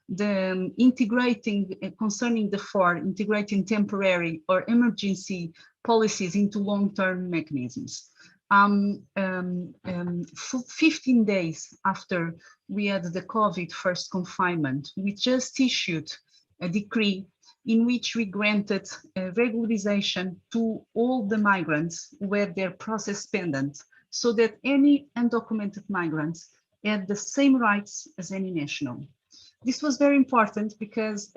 the concerning the four, integrating temporary or emergency policies into long-term mechanisms. 15 days after we had the COVID first confinement, we just issued a decree in which we granted regularization to all the migrants who had their process pending, so that any undocumented migrants had the same rights as any national. This was very important because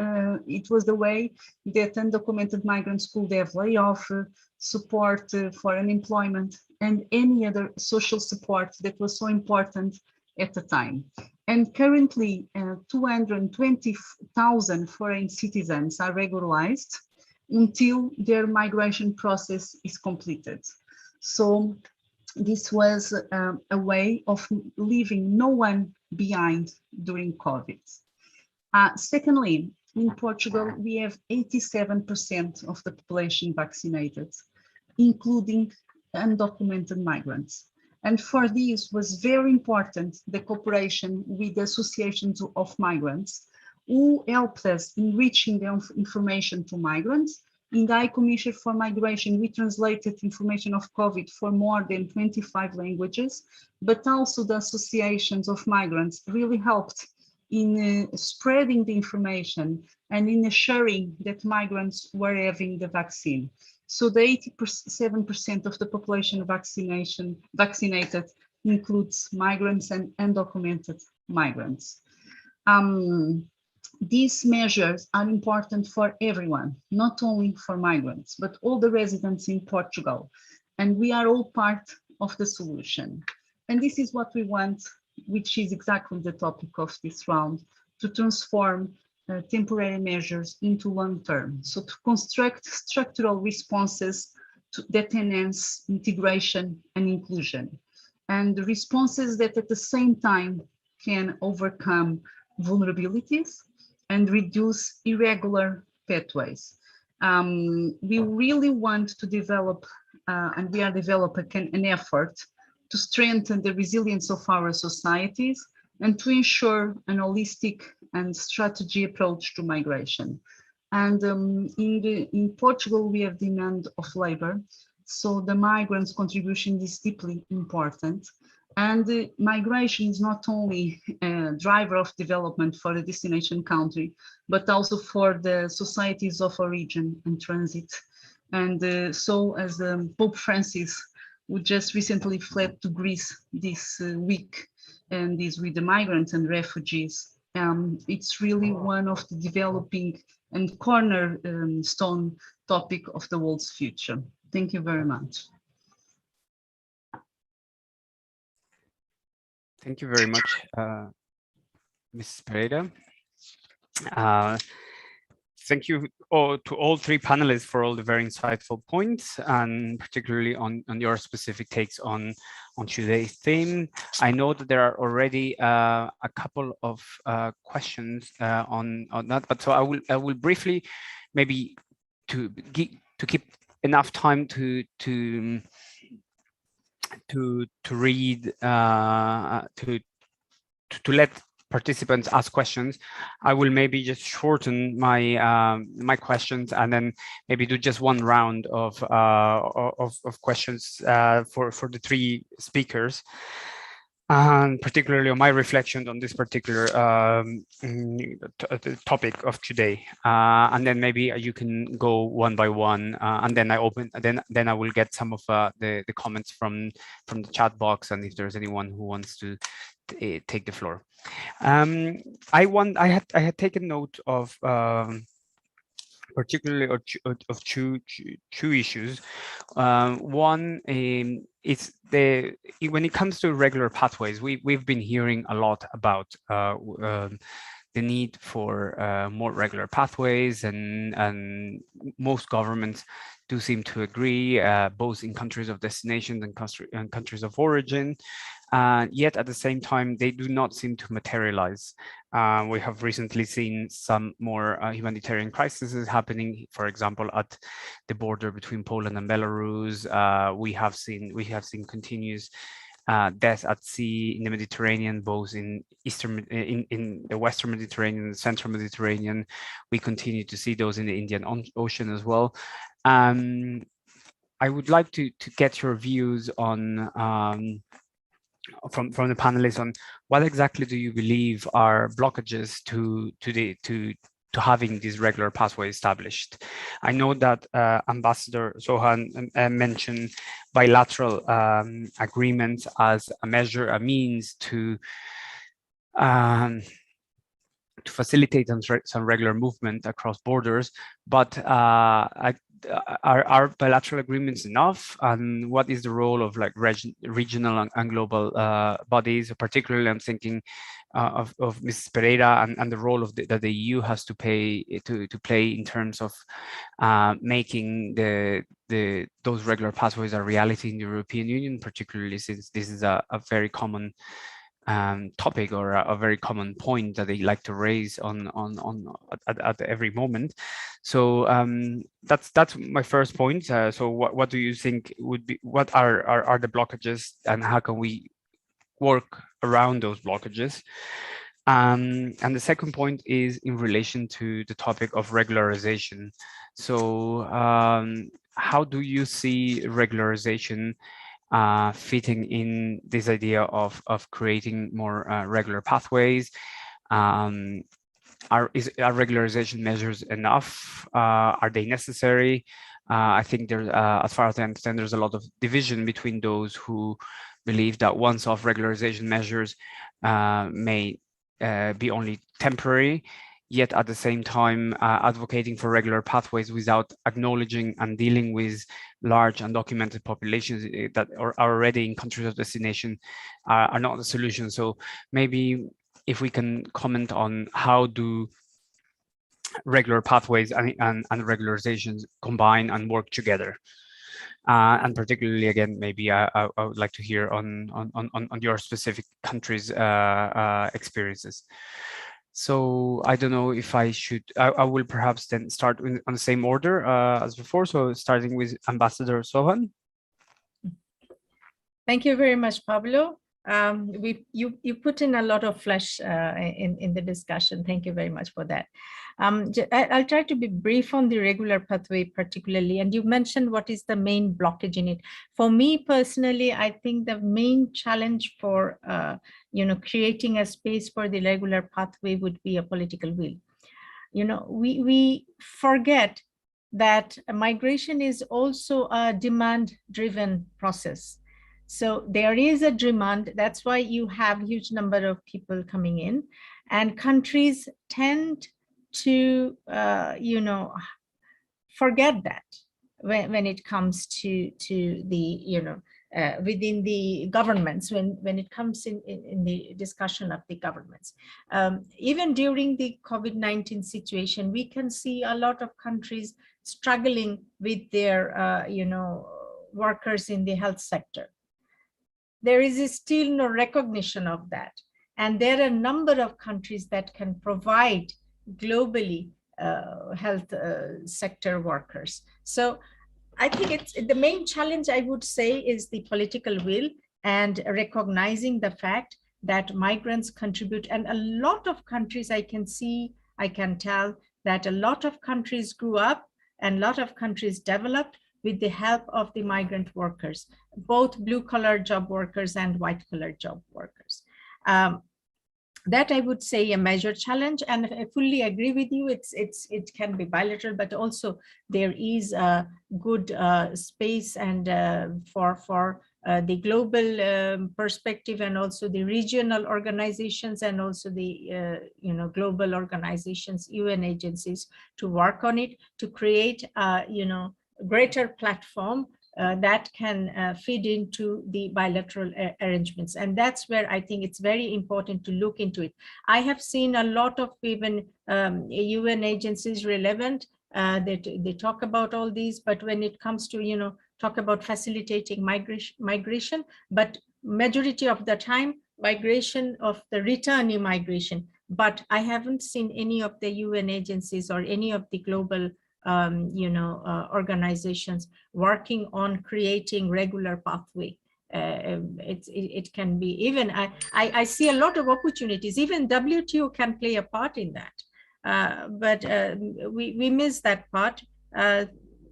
it was the way that undocumented migrants could have layoff, support for unemployment, and any other social support that was so important at the time. And currently, 220,000 foreign citizens are regularized until their migration process is completed. So this was a way of leaving no one behind during COVID. Secondly, in Portugal, we have 87% of the population vaccinated, including undocumented migrants. And for this was very important the cooperation with the associations of migrants who helped us in reaching the information to migrants. In the High Commission for Migration, we translated information of COVID for more than 25 languages, but also the associations of migrants really helped in spreading the information and in assuring that migrants were having the vaccine. So the 87% of the population vaccinated includes migrants and undocumented migrants. These measures are important for everyone, not only for migrants, but all the residents in Portugal. And we are all part of the solution. And this is what we want, which is exactly the topic of this round, to transform temporary measures into long-term. So to construct structural responses that enhance integration and inclusion, and the responses that at the same time can overcome vulnerabilities and reduce irregular pathways. We really want to develop, and we are developing an effort to strengthen the resilience of our societies and to ensure an holistic and strategy approach to migration. And in Portugal, we have demand of labor So the migrants' contribution is deeply important. And migration is not only a driver of development for the destination country, but also for the societies of origin and transit. And so as Pope Francis, who just recently fled to Greece this week, and is with the migrants and refugees, it's really one of the developing and cornerstone topic of the world's future. Thank you very much. Thank you very much, Mrs. Pereira. Thank you to all three panelists for all the very insightful points, and particularly on your specific takes on today's theme. I know that there are already a couple of questions on that, but so I will briefly, maybe to keep enough time to read, to let participants ask questions. I will maybe just shorten my my questions and then maybe do just one round of questions for the three speakers, and particularly on my reflections on this particular topic of today. And then maybe you can go one by one, and then I will get some of the comments from the chat box, and if there's anyone who wants to take the floor. I had taken note of particularly of two issues. One is when it comes to regular pathways, we've been hearing a lot about the need for more regular pathways, and most governments do seem to agree, both in countries of destination and countries of origin. Yet at the same time, they do not seem to materialize. We have recently seen some more humanitarian crises happening, for example, at the border between Poland and Belarus. We have seen continuous deaths at sea in the Mediterranean, both in the Western Mediterranean and Central Mediterranean. We continue to see those in the Indian Ocean as well. I would like to get your views on from the panelists on what exactly do you believe are blockages to having these regular pathways established. I know that Ambassador Sohan mentioned bilateral agreements as a means to facilitate some regular movement across borders, but are bilateral agreements enough? And what is the role of like regional and global bodies? Particularly, I'm thinking of Mrs. Pereira and the role that the EU has to play in terms of making those regular pathways a reality in the European Union, particularly since this is a very common topic or a very common point that they like to raise at every moment. So that's my first point. So what do you think what are the blockages, and how can we work around those blockages? And the second point is in relation to the topic of regularization. So how do you see regularization fitting in this idea of creating more regular pathways? Are regularization measures enough? Are they necessary? I think there's, as far as I understand, there's a lot of division between those who believe that once-off regularization measures may be only temporary, yet at the same time advocating for regular pathways without acknowledging and dealing with large undocumented populations that are already in countries of destination are not the solution. So maybe if we can comment on how do regular pathways and regularizations combine and work together. And particularly, again, maybe I would like to hear on your specific countries' experiences. So I don't know if I should, I will perhaps then start on the same order as before. So starting with Ambassador Sohan. Thank you very much, Pablo. You put in a lot of flesh in the discussion. Thank you very much for that. I'll try to be brief on the regular pathway particularly, and you mentioned what is the main blockage in it. For me personally, I think the main challenge for creating a space for the regular pathway would be a political will. We forget that migration is also a demand-driven process. So there is a demand. That's why you have huge number of people coming in, and countries tend to, forget that when it comes to the, within the governments, when it comes in the discussion of the governments. Even during the COVID-19 situation, we can see a lot of countries struggling with their, workers in the health sector. There is still no recognition of that. And there are a number of countries that can provide globally health sector workers. So I think it's the main challenge, I would say, is the political will and recognizing the fact that migrants contribute. And a lot of countries I can tell that a lot of countries grew up and a lot of countries developed with the help of the migrant workers, both blue-collar job workers and white-collar job workers. That I would say a major challenge, and I fully agree with you. It can be bilateral, but also there is a good space and for the global perspective, and also the regional organizations, and also the global organizations, UN agencies, to work on it, to create greater platform that can feed into the bilateral arrangements. And that's where I think it's very important to look into it. I have seen a lot of even UN agencies relevant, they talk about all these, but when it comes to, talk about facilitating migration, but majority of the time, migration of the returning migration. But I haven't seen any of the UN agencies or any of the global organizations working on creating regular pathway. It can be even, I see a lot of opportunities. Even WTO can play a part in that, but we miss that part.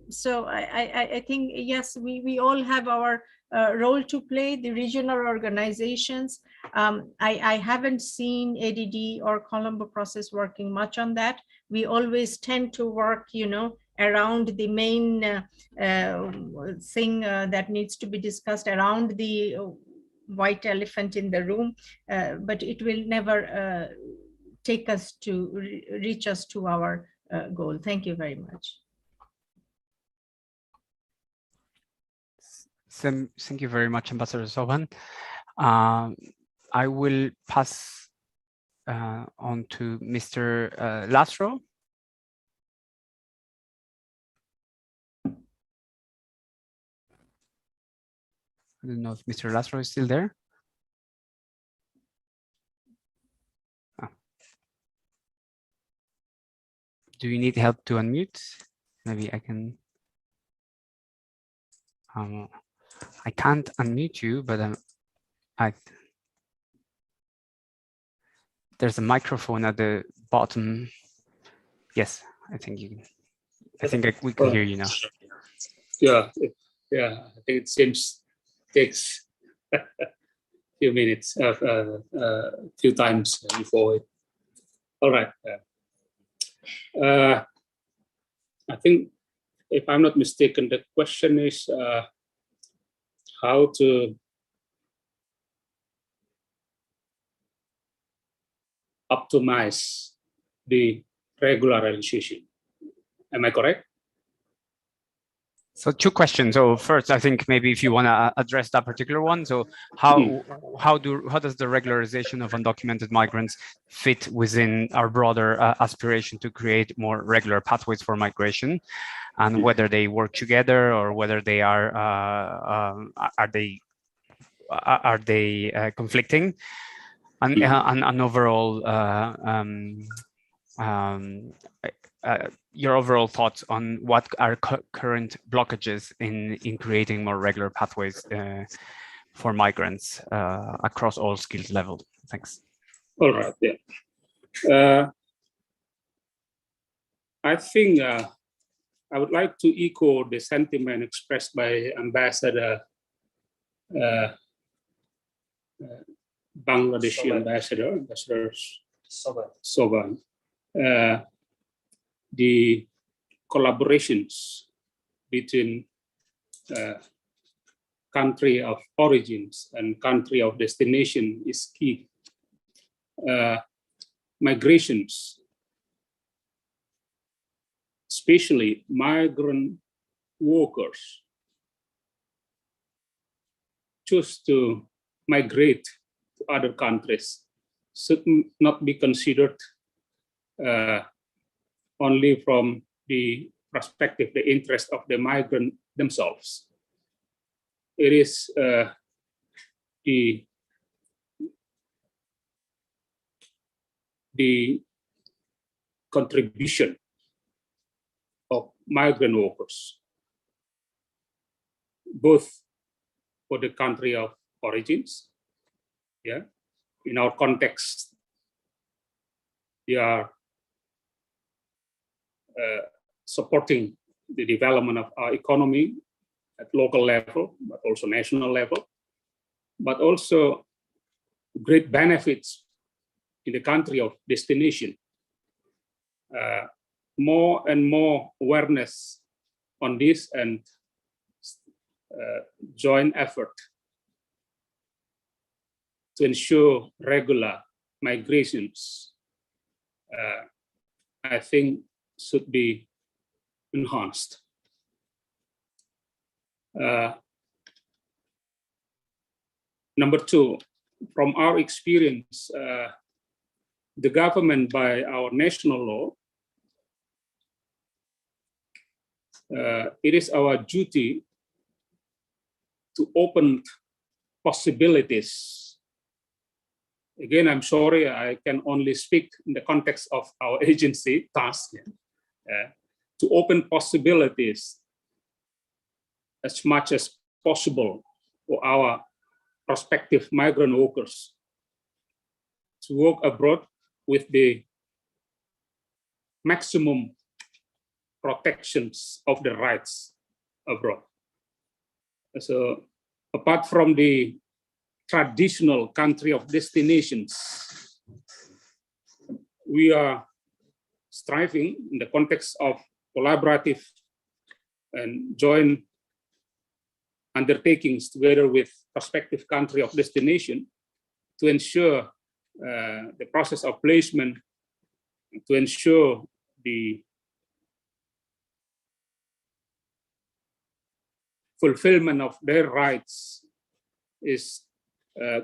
So I think, yes, we all have our role to play, the regional organizations. I haven't seen ADD or Colombo process working much on that. We always tend to work, around the main thing that needs to be discussed, around the white elephant in the room, but it will never take us to reach us to our goal. Thank you very much. Thank you very much, Ambassador Soban. I will pass on to Mr. Laszlo. I don't know if Mr. Laszlo is still there. Oh. Do you need help to unmute? Maybe I can. I can't unmute you, but there's a microphone at the bottom. Yes, I think you can. I think we can hear you now. Yeah. I think it takes a few minutes, few times before it. All right. I think, if I'm not mistaken, the question is how to optimize the regular realization. Am I correct? So two questions. So first, I think maybe if you want to address that particular one. So how does the regularization of undocumented migrants fit within our broader aspiration to create more regular pathways for migration, and whether they work together or whether they are they conflicting, and overall your overall thoughts on what are current blockages in creating more regular pathways for migrants across all skills levels? Thanks. All right. Yeah. I think I would like to echo the sentiment expressed by Ambassador Bangladeshi Ambassador Soban. The collaborations between country of origins and country of destination is key. Migrations, especially migrant workers, choose to migrate to other countries should not be considered only from the perspective, the interest of the migrant themselves. It is the contribution of migrant workers, both for the country of origins. Yeah, in our context, they are supporting the development of our economy at local level, but also national level, but also great benefits in the country of destination. More and more awareness on this and joint effort to ensure regular migrations, I think should be enhanced. Number two, from our experience, the government by our national law, it is our duty to open possibilities. Again, I'm sorry, I can only speak in the context of our agency task, to open possibilities as much as possible for our prospective migrant workers to work abroad with the maximum protections of the rights abroad. So apart from the traditional country of destinations, we are striving in the context of collaborative and joint undertakings together with prospective country of destination to ensure the process of placement, to ensure the fulfillment of their rights is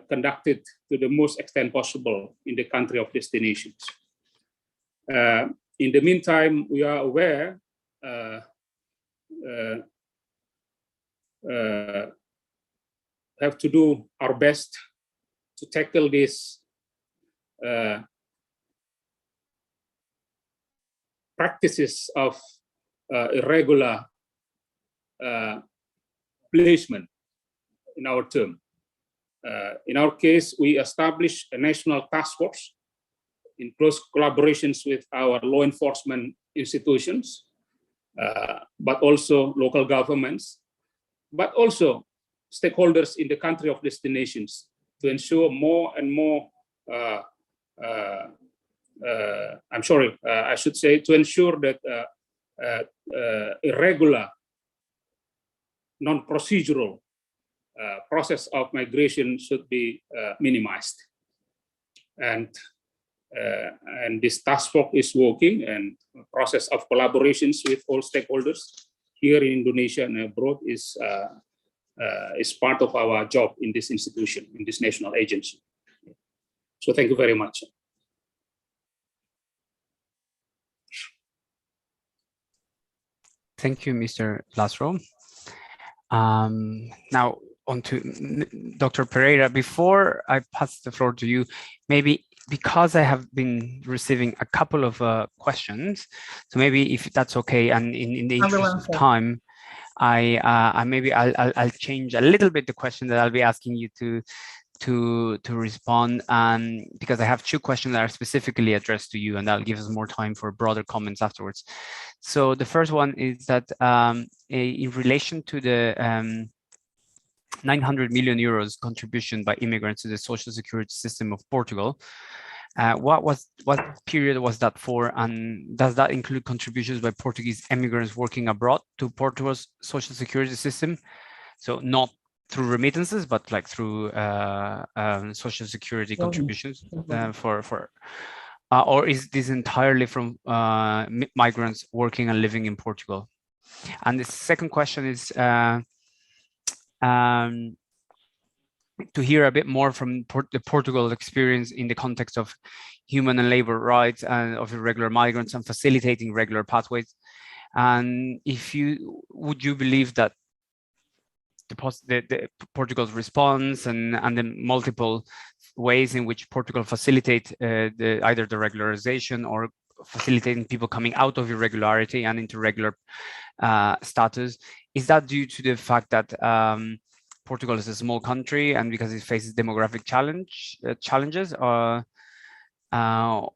conducted to the most extent possible in the country of destinations. In the meantime, we are aware have to do our best to tackle this practices of irregular placement in our term. In our case, we established a national task force in close collaborations with our law enforcement institutions, but also local governments, but also stakeholders in the country of destinations to ensure more and more, I'm sorry, I should say, to ensure that irregular, non-procedural process of migration should be minimized. And this task force is working, and process of collaborations with all stakeholders here in Indonesia and abroad is part of our job in this institution, in this national agency. So thank you very much. Thank you, Mr. Laszlo. Now on to Dr. Pereira. Before I pass the floor to you, maybe because I have been receiving a couple of questions, so maybe if that's okay, and in the interest of time, I'll change a little bit the question that I'll be asking you to respond, because I have two questions that are specifically addressed to you, and that'll give us more time for broader comments afterwards. So the first one is that in relation to the 900 million euros contribution by immigrants to the social security system of Portugal, what period was that for, and does that include contributions by Portuguese immigrants working abroad to Portugal's social security system? So not through remittances, but like through social security contributions or is this entirely from migrants working and living in Portugal? And the second question is to hear a bit more from the Portugal experience in the context of human and labor rights and of irregular migrants and facilitating regular pathways. And would you believe that the Portugal's response and the multiple ways in which Portugal facilitate either the regularization or facilitating people coming out of irregularity and into regular status, is that due to the fact that Portugal is a small country and because it faces demographic challenges,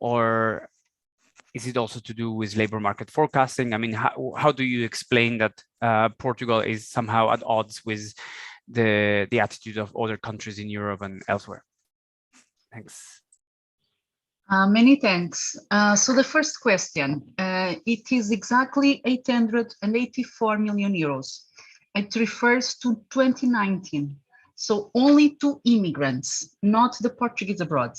or is it also to do with labor market forecasting? I mean, how do you explain that Portugal is somehow at odds with the attitude of other countries in Europe and elsewhere? Thanks. Many thanks. So the first question, it is exactly 884 million euros. It refers to 2019. So only to immigrants, not the Portuguese abroad.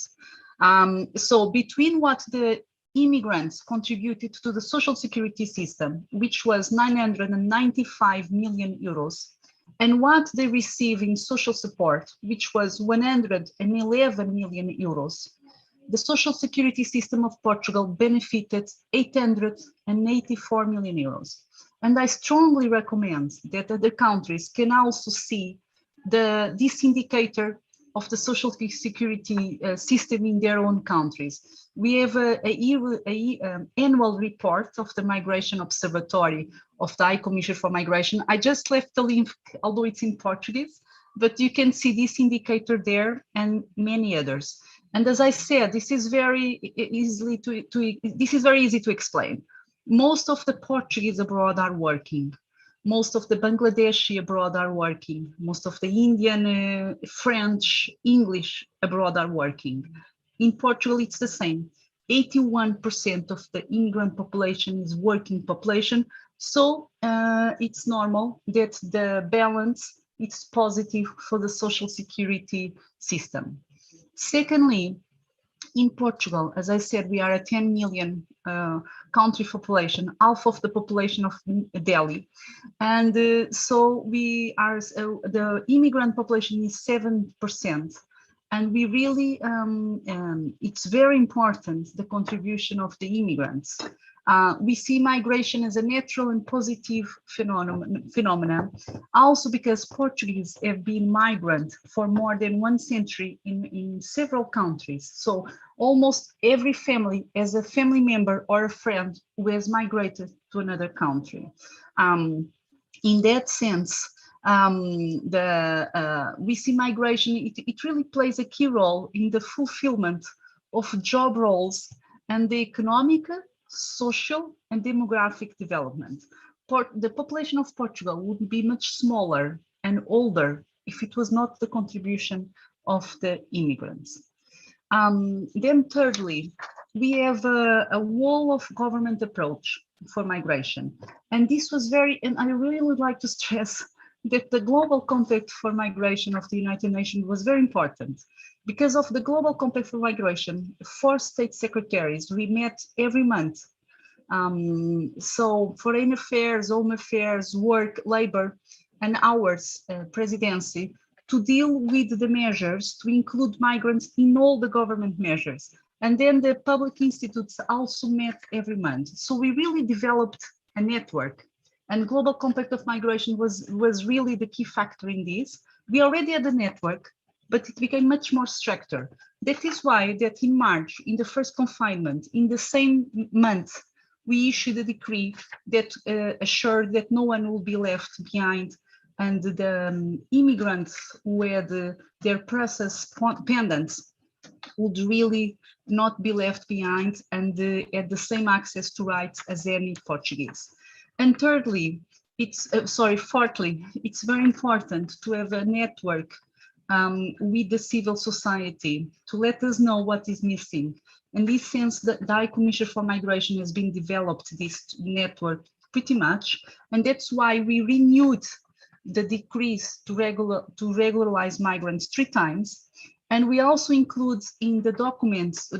So between what the immigrants contributed to the social security system, which was 995 million euros, and what they receive in social support, which was 111 million euros, the social security system of Portugal benefited 884 million euros. And I strongly recommend that other countries can also see this indicator of the social security system in their own countries. We have an annual report of the Migration Observatory of the High Commission for Migration. I just left the link, although it's in Portuguese, but you can see this indicator there and many others. And as I said, this is very easy to explain. Most of the Portuguese abroad are working. Most of the Bangladeshi abroad are working. Most of the Indian, French, English abroad are working. In Portugal, it's the same. 81% of the immigrant population is working population. So it's normal that the balance is positive for the social security system. Secondly, in Portugal, as I said, we are a 10 million country population, half of the population of Delhi. And so we are, the immigrant population is 7%. And we really, it's very important, the contribution of the immigrants. We see migration as a natural and positive phenomenon, also because Portuguese have been migrant for more than 1 century in several countries. So almost every family has a family member or a friend who has migrated to another country. In that sense, we see migration, it really plays a key role in the fulfillment of job roles and the economic, social and demographic development. The population of Portugal would be much smaller and older if it was not the contribution of the immigrants. Then thirdly, we have a whole of government approach for migration. And this was and I really would like to stress that the Global Compact for Migration of the United Nations was very important. Because of the Global Compact for Migration, 4 state secretaries, we met every month. So foreign affairs, home affairs, work, labor, and our presidency to deal with the measures to include migrants in all the government measures. And then the public institutes also met every month. So we really developed a network. And Global Compact of Migration was really the key factor in this. We already had a network, but it became much more stricter. That is why that in March, in the first confinement, in the same month, we issued a decree that assured that no one will be left behind, and the immigrants who had their process pendant would really not be left behind and had the same access to rights as any Portuguese. And thirdly, fourthly, it's very important to have a network with the civil society to let us know what is missing. In this sense, the High Commissioner for Migration has been developed this network pretty much, and that's why we renewed the decrees to regularize migrants 3 times. And we also include in the documents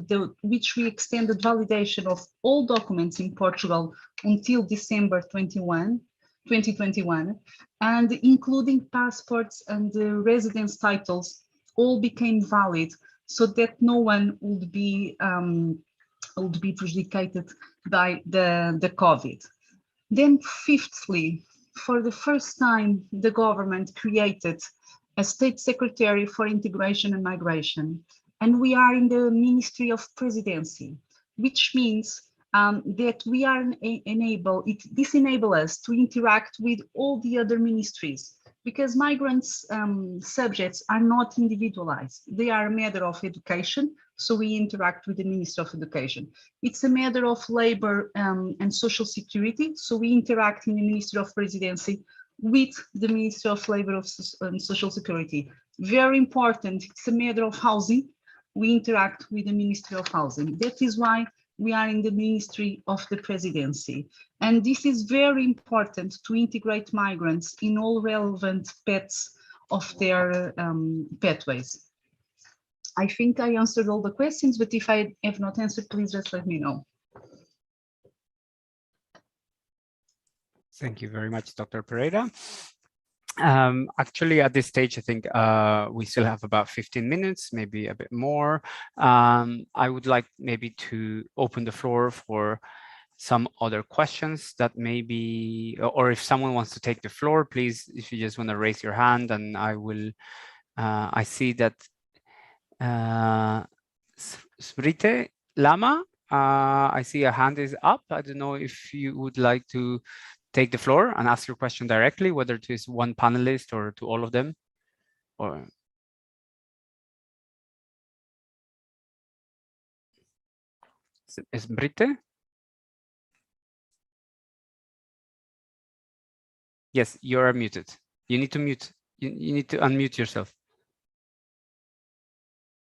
which we extended validation of all documents in Portugal until December 2021, and including passports and residence titles all became valid, so that no one would be prejudicated by the COVID. Then fifthly, for the first time, the government created a State Secretary for Integration and Migration, and we are in the Ministry of Presidency, which means that we are this enables us to interact with all the other ministries, because migrants subjects are not individualized. They are a matter of education, so we interact with the Minister of Education. It's a matter of labor and social security, so we interact in the Ministry of Presidency with the Ministry of Labor and Social Security. Very important, it's a matter of housing. We interact with the Ministry of Housing. That is why we are in the Ministry of the Presidency. And this is very important to integrate migrants in all relevant paths of their pathways. I think I answered all the questions, but if I have not answered, please just let me know. Thank you very much, Dr. Pereira. Actually, at this stage, I think we still have about 15 minutes, maybe a bit more. I would like maybe to open the floor for some other questions that maybe, or if someone wants to take the floor, please, if you just want to raise your hand, and I will, I see that Smriti Lama, I see a hand is up. I don't know if you would like to take the floor and ask your question directly, whether to one panelist or to all of them, or is Britte? Yes, you're muted. You need to mute. You need to unmute yourself.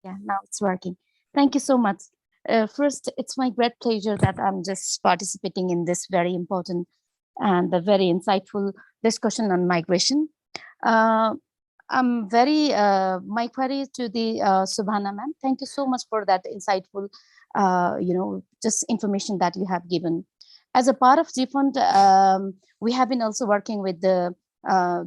Yeah, now it's working. Thank you so much. First, it's my great pleasure that I'm just participating in this very important and the very insightful discussion on migration. I'm very, my query to the Subhana ma'am, thank you so much for that insightful, just information that you have given. As a part of GFund, we have been also working with the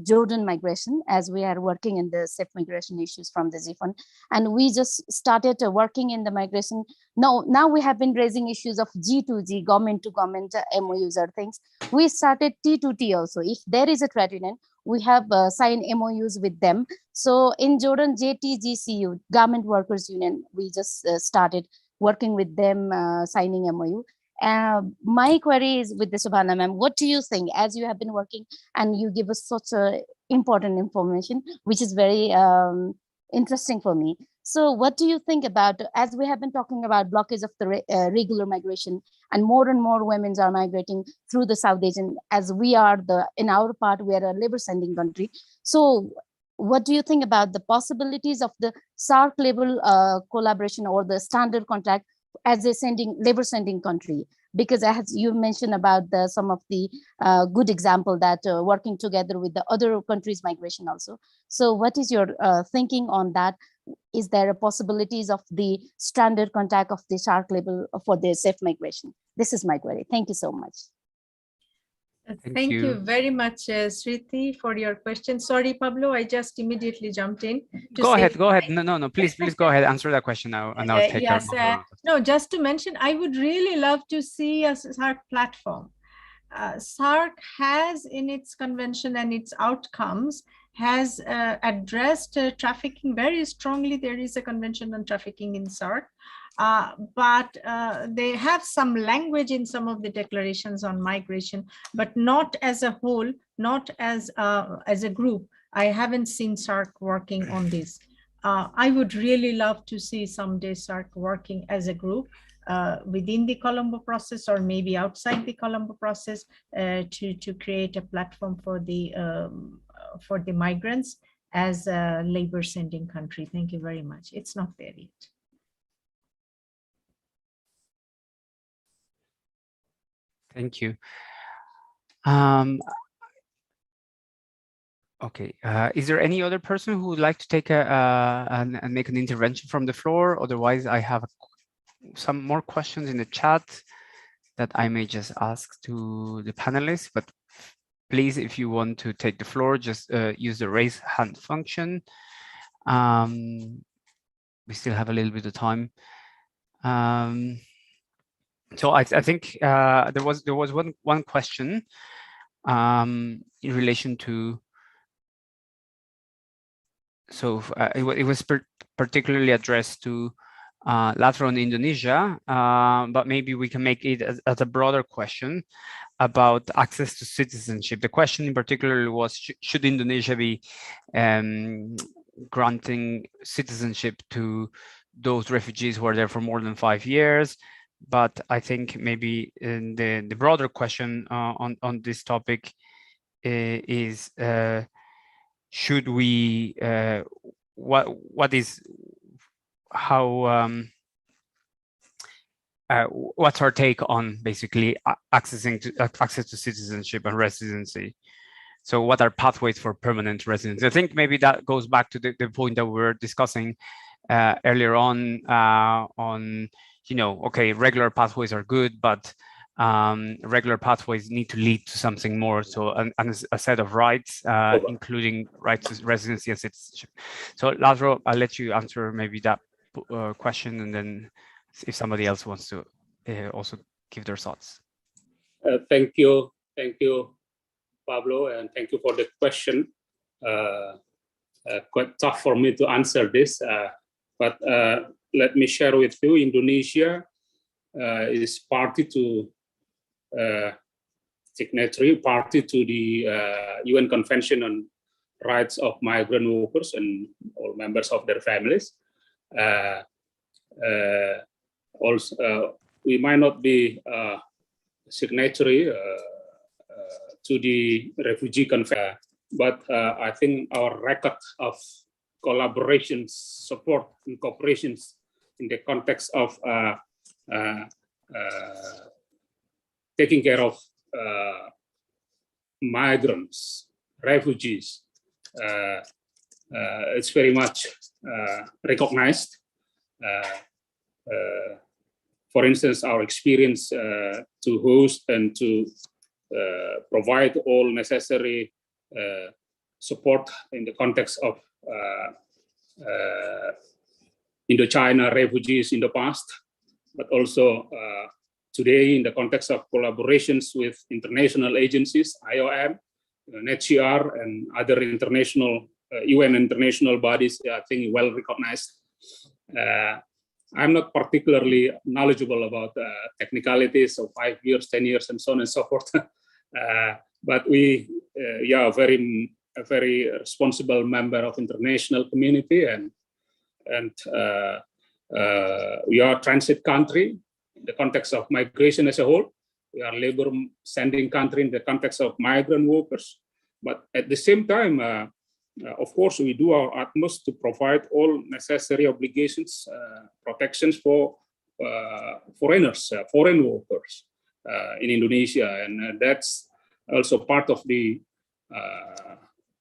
Jordan migration, as we are working in the safe migration issues from the GFund, and we just started working in the migration. Now we have been raising issues of G2G, government to government MOUs or things. We started T2T also. If there is a trade union, we have signed MOUs with them. So in Jordan, JTGCU, Garment Workers Union, we just started working with them, signing MOU. My query is with the Subhana ma'am, what do you think, as you have been working and you give us such important information, which is very interesting for me. So what do you think about, as we have been talking about blockage of the regular migration, and more women are migrating through the South Asian, as we are in our part, we are a labor sending country. So what do you think about the possibilities of the SARC level collaboration or the standard contract as a labor sending country? Because as you mentioned about some of the good example that working together with the other countries' migration also. So what is your thinking on that? Is there a possibilities of the standard contact of the SARC level for the safe migration? This is my query. Thank you so much. Thank you very much, Sriti, for your question. Sorry, Pablo, I just immediately jumped in. Go ahead. No, please go ahead. Answer that question now, and I'll take yes, no, just to mention, I would really love to see a SARC platform. SARC has in its convention and its outcomes has addressed trafficking very strongly. There is a convention on trafficking in SARC. but they have some language in some of the declarations on migration, but not as a whole, not as a group. I haven't seen SARC working on this. I would really love to see someday SARC working as a group within the Colombo process, or maybe outside the Colombo process, to create a platform for the migrants as a labor sending country. Thank you very much. It's not there yet. Thank you. Okay, is there any other person who would like to take and make an intervention from the floor? Otherwise, I have some more questions in the chat that I may just ask to the panelists, but please, if you want to take the floor, just use the raise hand function. We still have a little bit of time. So I think there was one question in relation to, so it was particularly addressed to Latro in Indonesia, but maybe we can make it as a broader question about access to citizenship. The question in particular was, should Indonesia be granting citizenship to those refugees who are there for more than 5 years? But I think maybe in the broader question on this topic is, should we, what's our take on basically access to citizenship and residency? So what are pathways for permanent residency? I think maybe that goes back to the point that we were discussing earlier on, you know, okay, regular pathways are good, but regular pathways need to lead to something more. So a set of rights, including rights to residency and citizenship. So Laszlo, I'll let you answer maybe that question, and then if somebody else wants to also give their thoughts. Thank you, Pablo, and thank you for the question. Quite tough for me to answer this, but let me share with you. Indonesia is party to signatory party to the UN Convention on Rights of Migrant Workers and all members of their families. Also, we might not be signatory to the Refugee Convention, but I think our record of collaboration, support, and cooperation in the context of taking care of migrants, refugees, it's very much recognized. For instance, our experience to host and to provide all necessary support in the context of Indochina refugees in the past, but also today in the context of collaborations with international agencies, IOM, NHCR, and other international UN international bodies, I think well recognized. I'm not particularly knowledgeable about technicalities of 5 years, 10 years, and so on and so forth. But we, a very responsible member of international community, and we are a transit country in the context of migration as a whole. We are labor sending country in the context of migrant workers. But at the same time, of course, we do our utmost to provide all necessary obligations, protections for foreigners, foreign workers in Indonesia. And that's also part of the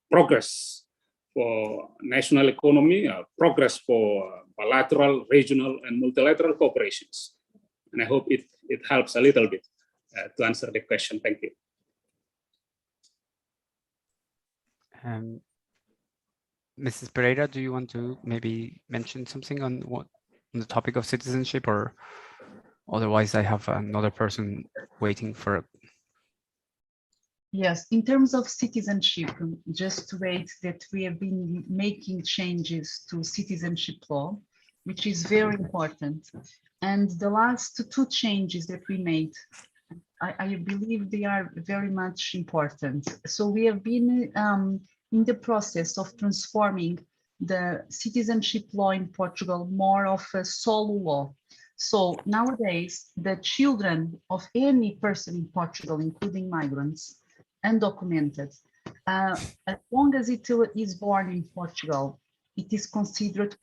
progress for national economy, progress for bilateral, regional, and multilateral cooperations. And I hope it helps a little bit to answer the question. Thank you. Mrs. Pereira, do you want to maybe mention something on the topic of citizenship, or otherwise I have another person waiting for? Yes, in terms of citizenship, just to add that we have been making changes to citizenship law which is very important. And the last two changes that we made, I believe they are very much important. So we have been in the process of transforming the citizenship law in Portugal more of a solo law. So nowadays, the children of any person in Portugal, including migrants, undocumented, as long as it is born in Portugal, it is considered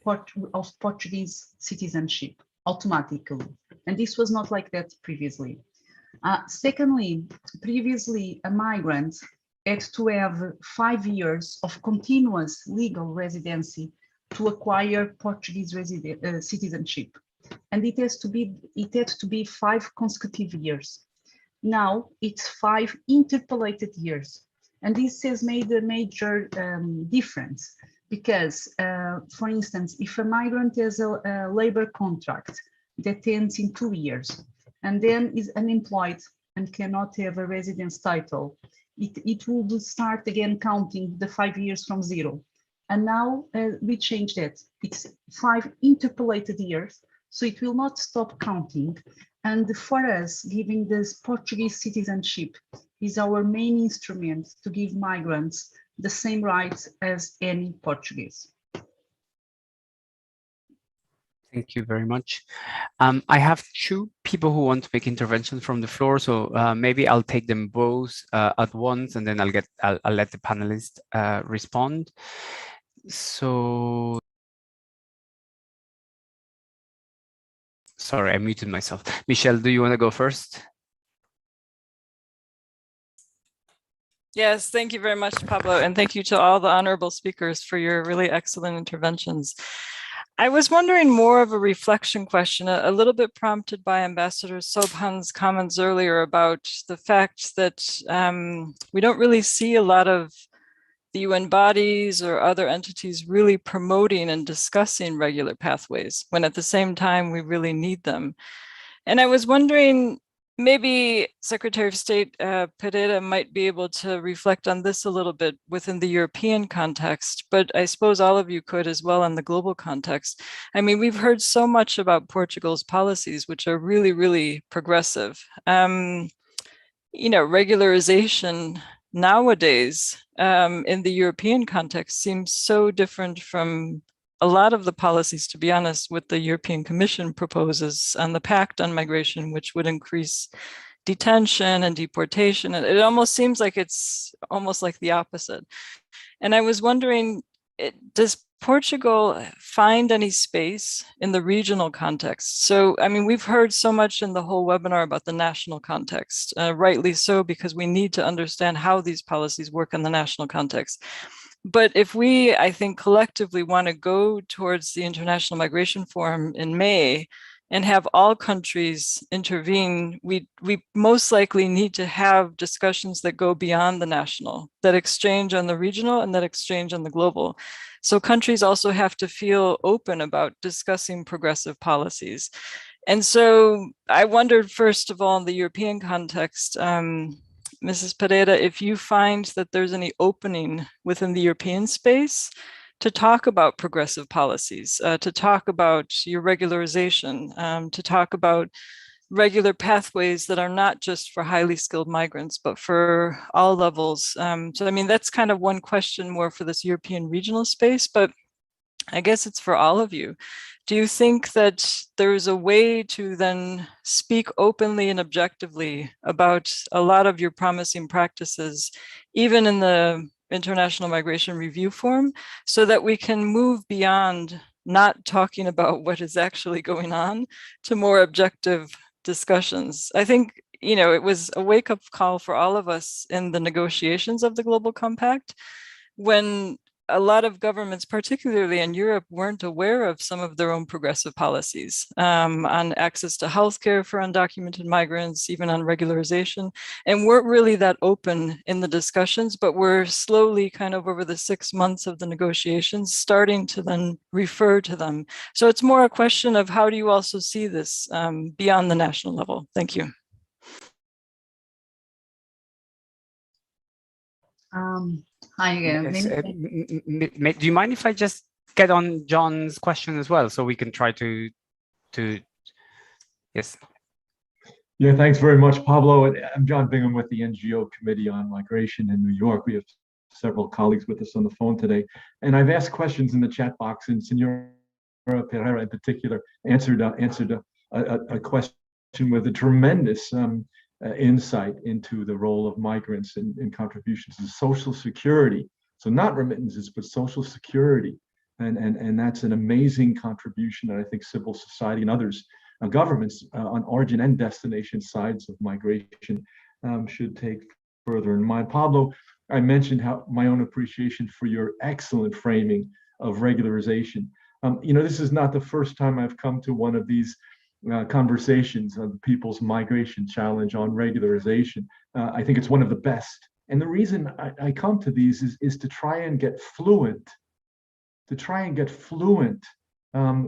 of Portuguese citizenship automatically. And this was not like that previously. Secondly, previously a migrant had to have 5 years of continuous legal residency to acquire Portuguese citizenship. And it had to be 5 consecutive years. Now it's 5 interpolated years. And this has made a major difference because, for instance, if a migrant has a labor contract that ends in 2 years and then is unemployed and cannot have a residence title, it will start again counting the 5 years from 0. And now we change that. It's 5 interpolated years, so it will not stop counting. And for us, giving this Portuguese citizenship is our main instrument to give migrants the same rights as any Portuguese. Thank you very much. I have 2 people who want to make interventions from the floor, so maybe I'll take them both at once, and then I'll let the panelists respond. So, sorry, I muted myself. Michelle, do you want to go first? Yes, thank you very much, Pablo, and thank you to all the honorable speakers for your really excellent interventions. I was wondering more of a reflection question, a little bit prompted by Ambassador Sobhan's comments earlier about the fact that we don't really see a lot of the UN bodies or other entities really promoting and discussing regular pathways, when at the same time we really need them. And I was wondering, maybe Secretary of State Pereira might be able to reflect on this a little bit within the European context, but I suppose all of you could as well in the global context. I mean, we've heard so much about Portugal's policies, which are really, really progressive. You know, regularization nowadays in the European context seems so different from a lot of the policies, to be honest, what the European Commission proposes on the Pact on Migration, which would increase detention and deportation. It almost seems like it's almost like the opposite. And I was wondering, does Portugal find any space in the regional context? So, I mean, we've heard so much in the whole webinar about the national context, rightly so, because we need to understand how these policies work in the national context. But if we, I think, collectively want to go towards the International Migration Forum in May and have all countries intervene, we most likely need to have discussions that go beyond the national, that exchange on the regional and that exchange on the global. So countries also have to feel open about discussing progressive policies. And so I wondered, first of all, in the European context, Mrs. Pereira, if you find that there's any opening within the European space to talk about progressive policies, to talk about your regularization, to talk about regular pathways that are not just for highly skilled migrants, but for all levels. So, I mean, that's kind of one question more for this European regional space, but I guess it's for all of you. Do you think that there's a way to then speak openly and objectively about a lot of your promising practices, even in the International Migration Review Forum, so that we can move beyond not talking about what is actually going on to more objective discussions? I think, you know, it was a wake-up call for all of us in the negotiations of the Global Compact, when a lot of governments, particularly in Europe, weren't aware of some of their own progressive policies on access to healthcare for undocumented migrants, even on regularization, and weren't really that open in the discussions, but we're slowly kind of over the 6 months of the negotiations starting to then refer to them. So it's more a question of how do you also see this beyond the national level? Thank you. Hi again. Yes, do you mind if I just get on John's question as well, so we can try to yes. Yeah, thanks very much, Pablo. I'm John Bingham with the NGO Committee on Migration in New York. We have several colleagues with us on the phone today, and I've asked questions in the chat box, and Senora Pereira in particular answered a question with a tremendous insight into the role of migrants in contributions to social security. So not remittances, but social security. And that's an amazing contribution that I think civil society and others, governments on origin and destination sides of migration should take further in mind. Pablo, I mentioned how my own appreciation for your excellent framing of regularization. This is not the first time I've come to one of these conversations on the People's Migration Challenge on regularization. I think it's one of the best. And the reason I come to these is to try and get fluent,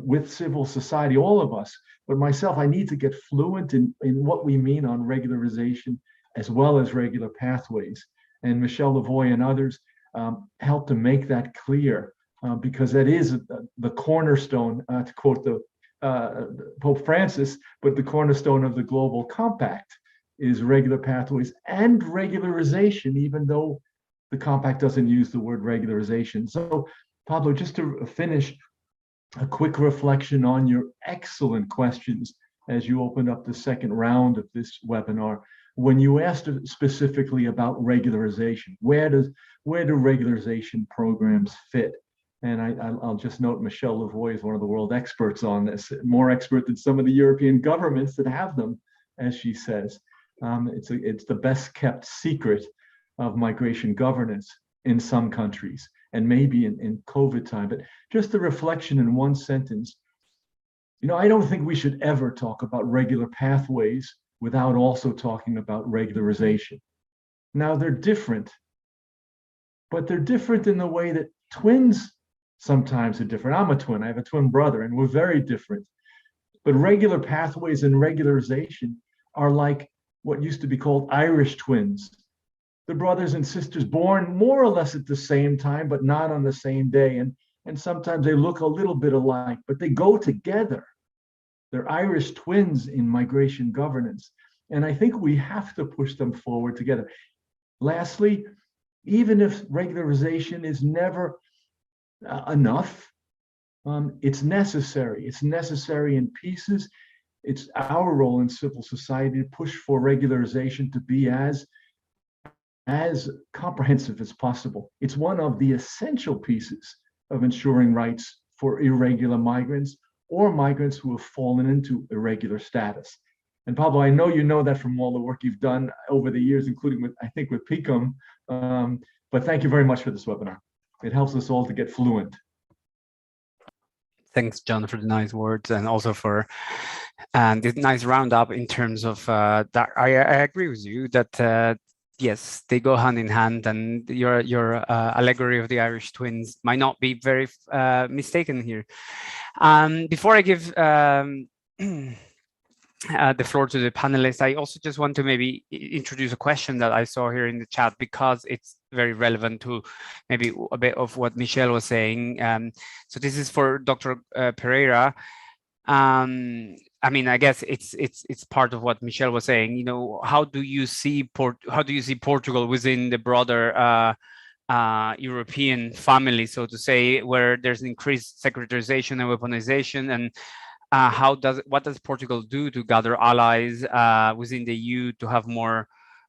with civil society, all of us, but myself, I need to get fluent in what we mean on regularization as well as regular pathways. And Michelle Lavoie and others help to make that clear because that is the cornerstone, to quote the Pope Francis, but the cornerstone of the global compact is regular pathways and regularization, even though the compact doesn't use the word regularization. So Pablo, just to finish, a quick reflection on your excellent questions as you opened up the second round of this webinar. When you asked specifically about regularization, where do regularization programs fit? And I'll just note Michelle Lavoie is one of the world experts on this, more expert than some of the European governments that have them, as she says. It's the best kept secret of migration governance in some countries, and maybe in COVID time. But just a reflection in one sentence, I don't think we should ever talk about regular pathways without also talking about regularization. Now, they're different, but they're different in the way that twins sometimes are different. I'm a twin, I have a twin brother, and we're very different. But regular pathways and regularization are like what used to be called Irish twins. The brothers and sisters born more or less at the same time, but not on the same day. And sometimes they look a little bit alike, but they go together. They're Irish twins in migration governance. And I think we have to push them forward together. Lastly, even if regularization is never enough, it's necessary. It's necessary in pieces. It's our role in civil society to push for regularization to be as comprehensive as possible. It's one of the essential pieces of ensuring rights for irregular migrants or migrants who have fallen into irregular status. And Pablo, I know you know that from all the work you've done over the years, including with PICUM, but thank you very much for this webinar. It helps us all to get fluent. Thanks, John, for the nice words, and also for the nice roundup in terms of that. I agree with you that yes, they go hand in hand, and your allegory of the Irish twins might not be very mistaken here. Before I give the floor to the panelists, I also just want to maybe introduce a question that I saw here in the chat, because it's very relevant to maybe a bit of what Michelle was saying. So this is for Dr. Pereira. I mean, I guess it's part of what Michelle was saying. How do you see Portugal within the broader European family, so to say, where there's increased secularization and weaponization, and what does Portugal do to gather allies within the EU to have more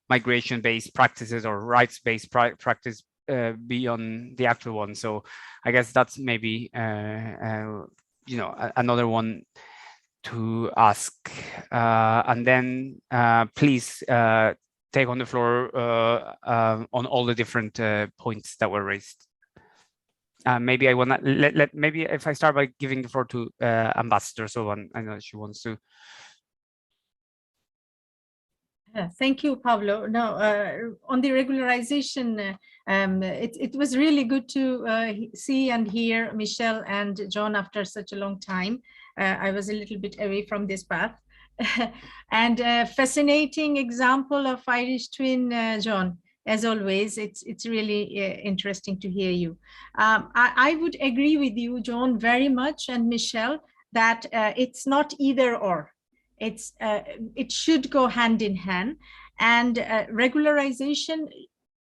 migration-based practices or rights-based practice beyond the actual one? So I guess that's maybe another one to ask. And then please take on the floor on all the different points that were raised. Maybe I want to maybe if I start by giving the floor to Ambassador Soban. I know she wants to. Thank you, Pablo. No, on the regularization, it was really good to see and hear Michelle and John after such a long time. I was a little bit away from this path. And fascinating example of Irish twin, John. as always. It's really interesting to hear you. I would agree with you, John, very much, and Michelle, that it's not either or. It should go hand in hand, and regularization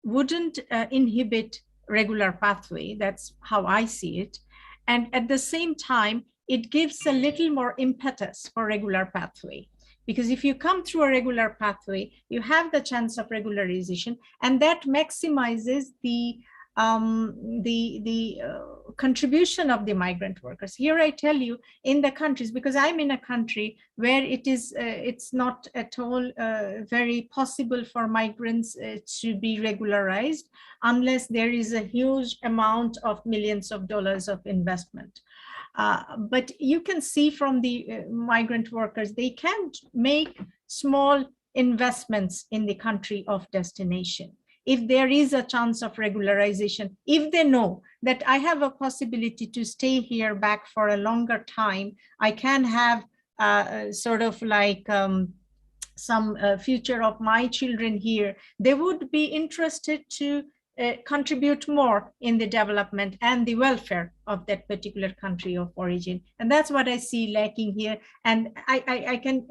wouldn't inhibit regular pathway. That's how I see it. And at the same time, it gives a little more impetus for regular pathway. Because if you come through a regular pathway, you have the chance of regularization, and that maximizes the contribution of the migrant workers. Here I tell you, in the countries, because I'm in a country where it's not at all very possible for migrants to be regularized unless there is a huge amount of millions of dollars of investment. But you can see from the migrant workers, they can make small investments in the country of destination. If there is a chance of regularization, if they know that I have a possibility to stay here back for a longer time, I can have sort of like some future of my children here, they would be interested to contribute more in the development and the welfare of that particular country of origin. And that's what I see lacking here. And I can,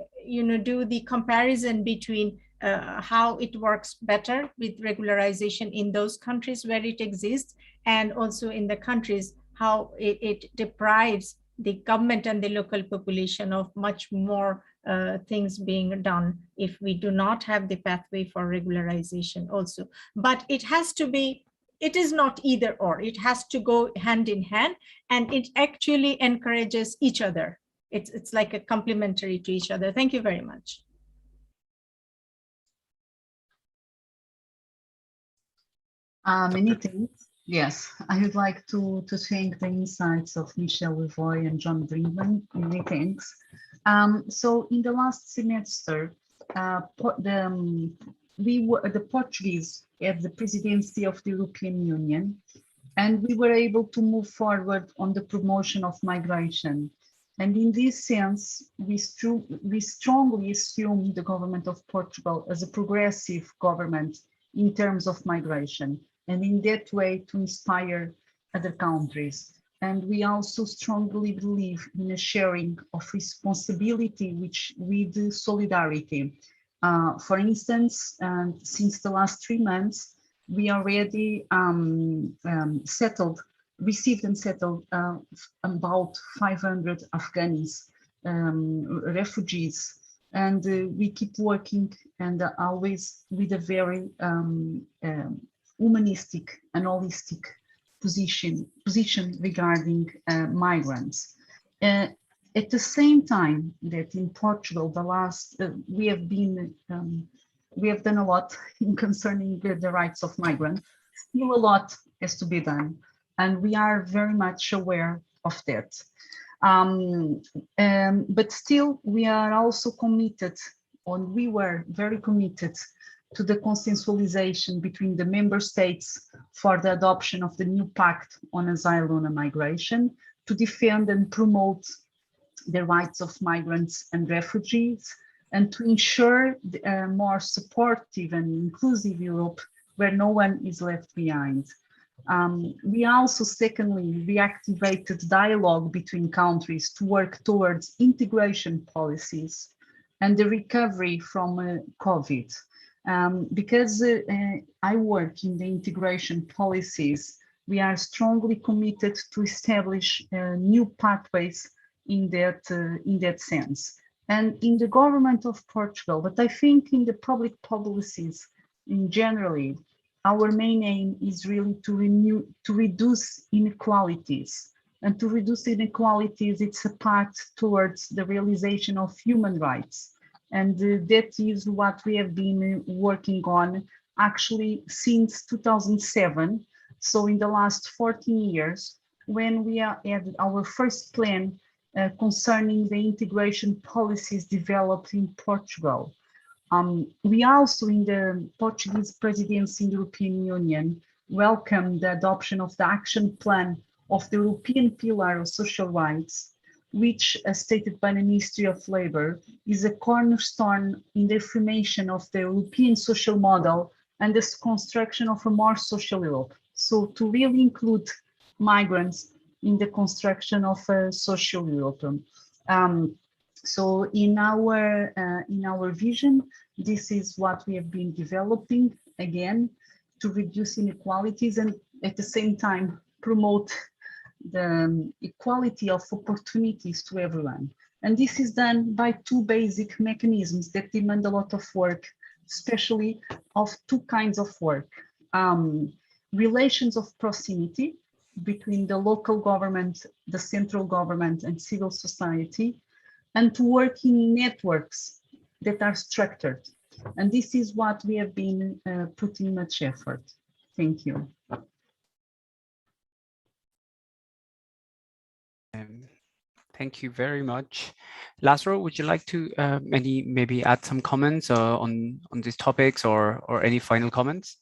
do the comparison between how it works better with regularization in those countries where it exists, and also in the countries how it deprives the government and the local population of much more things being done if we do not have the pathway for regularization also. But it has to be, it is not either or, it has to go hand in hand, and it actually encourages each other. It's like a complementary to each other. Thank you very much. Many thanks. Yes, I would like to thank the insights of Michelle Levoy and John Brinkman. Many thanks. So in the last semester, the Portuguese had the presidency of the European Union, and we were able to move forward on the promotion of migration. And in this sense, we strongly assume the government of Portugal as a progressive government in terms of migration, and in that way to inspire other countries. And we also strongly believe in a sharing of responsibility with solidarity. For instance, since the last 3 months, we already received and settled about 500 Afghans refugees. And we keep working, and always with a very humanistic and holistic position regarding migrants. At the same time that in Portugal, we have done a lot in concerning the rights of migrants. Still a lot has to be done, and we are very much aware of that. But still, we are also committed, and we were very committed to the consensualization between the member states for the adoption of the new pact on asylum and migration, to defend and promote the rights of migrants and refugees, and to ensure a more supportive and inclusive Europe where no one is left behind. We also, secondly, reactivated dialogue between countries to work towards integration policies and the recovery from COVID. Because I work in the integration policies, we are strongly committed to establish new pathways in that sense. And in the government of Portugal, but I think in the public policies in generally, our main aim is really to reduce inequalities. And to reduce inequalities, it's a path towards the realization of human rights. And that is what we have been working on actually since 2007. So in the last 14 years, when we had our first plan concerning the integration policies developed in Portugal. We also, in the Portuguese presidency in the European Union, welcomed the adoption of the action plan of the European Pillar of Social Rights, which, as stated by the Ministry of Labour, is a cornerstone in the affirmation of the European social model and this construction of a more social Europe. So to really include migrants in the construction of a social Europe. So in our vision, this is what we have been developing, again, to reduce inequalities and at the same time promote the equality of opportunities to everyone. And this is done by two basic mechanisms that demand a lot of work, especially of two kinds of work. Relations of proximity between the local government, the central government, and civil society, and to work in networks that are structured. And this is what we have been putting much effort. Thank you. Thank you very much. Lazaro, would you like to maybe add some comments on these topics or any final comments?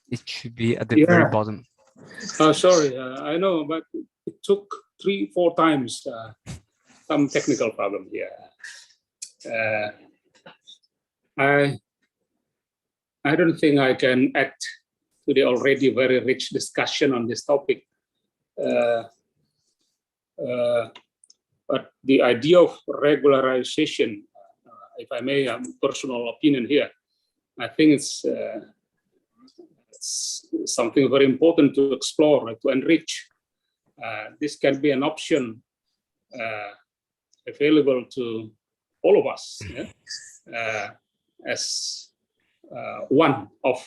It should be at the very bottom. Sorry, I know, but it took 3-4 times. Some technical problem here. I don't think I can add to the already very rich discussion on this topic. But the idea of regularization, if I may, personal opinion here, I think it's something very important to explore, to enrich. This can be an option available to all of us, as one of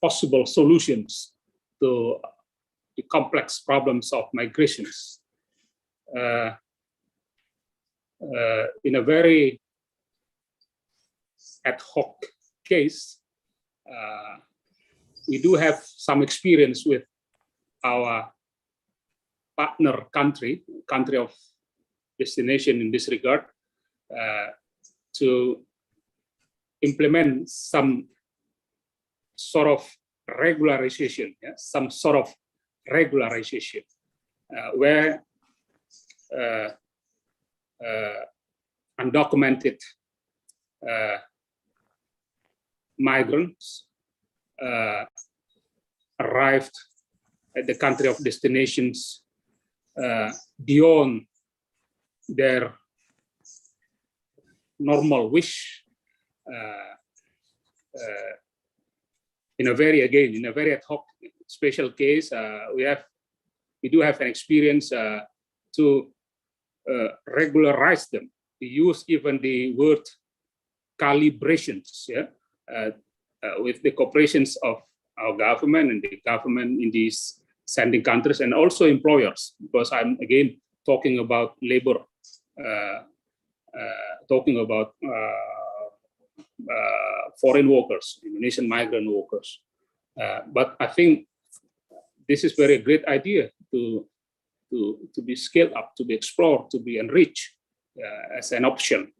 possible solutions to the complex problems of migrations. In a very ad hoc case, we do have some experience with our partner country of destination in this regard, to implement some sort of regularization, where undocumented migrants arrived at the country of destinations beyond their normal wish, in a very ad hoc special case. We do have an experience to regularize them. We use even the word calibrations, with the cooperations of our government and the government in these sending countries, and also employers, because I'm again talking about labor, talking about foreign workers, Indonesian migrant workers. But I think this is very great idea to be scaled up, to be explored, to be enriched as an option,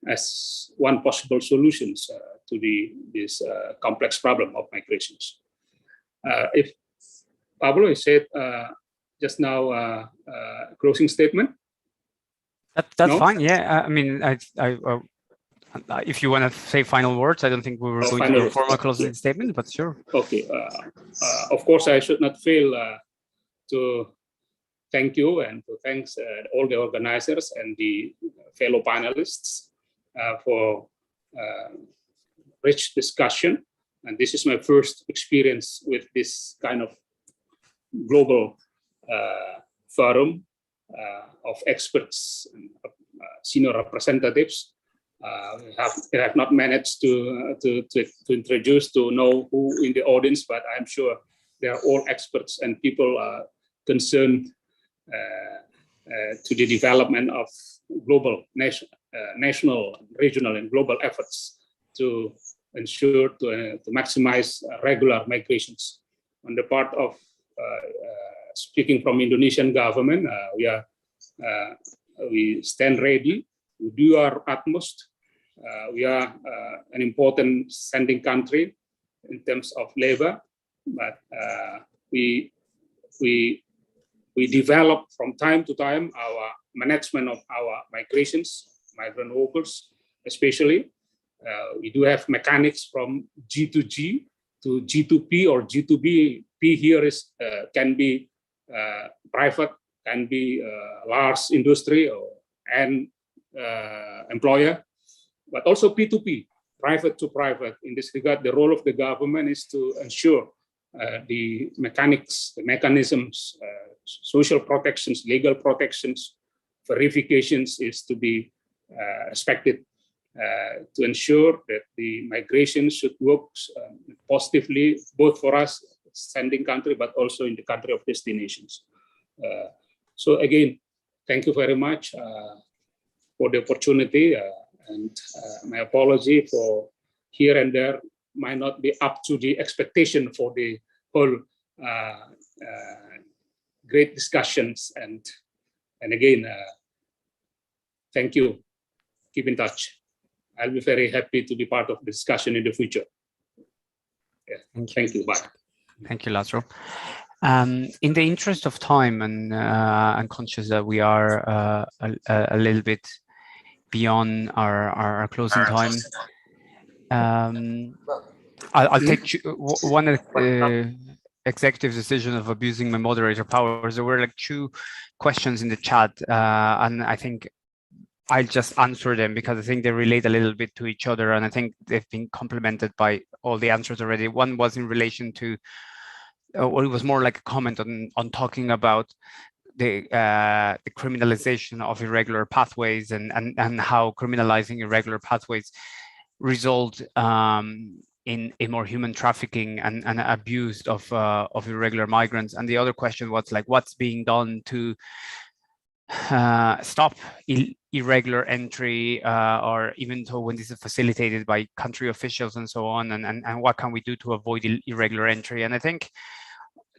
as one possible solutions to this complex problem of migrations. If Pablo said just now, closing statement. That's fine. Yeah, I mean, if you want to say final words, I don't think we were going to do a formal closing statement, but sure. Okay. Of course, I should not fail to thank you and to thank all the organizers and the fellow panelists for rich discussion. And this is my first experience with this kind of global forum of experts and senior representatives. We have not managed to introduce, to know who in the audience, but I'm sure they are all experts and people concerned to the development of global, national, regional, and global efforts to ensure to maximize regular migrations. On the part of speaking from Indonesian government, we are we stand ready. We do our utmost. We are an important sending country in terms of labor, but we develop from time to time our management of our migrant workers, especially. We do have mechanics from G to G to G to P or G to B. P here is can be private, can be large industry and employer, but also P2P, private to private. In this regard, the role of the government is to ensure the mechanics, the mechanisms, social protections, legal protections, verifications is to be respected to ensure that the migration should work positively, both for us, sending country, but also in the country of destinations. So again, thank you very much for the opportunity, and my apology for here and there might not be up to the expectation for the whole great discussions. And again, thank you. Keep in touch. I'll be very happy to be part of the discussion in the future. Yeah. Thank you. Bye. Thank you, Lazaro. In the interest of time, and I'm conscious that we are a little bit beyond our closing time, I'll take one of the executive decision of abusing my moderator powers. There were like 2 questions in the chat, and I think I'll just answer them because I think they relate a little bit to each other, and I think they've been complemented by all the answers already. One was in relation to, well, it was more like a comment on talking about the criminalization of irregular pathways and how criminalizing irregular pathways result in more human trafficking and abuse of irregular migrants. And the other question was like, what's being done to stop irregular entry, or even though when this is facilitated by country officials and so on, and what can we do to avoid irregular entry? And I think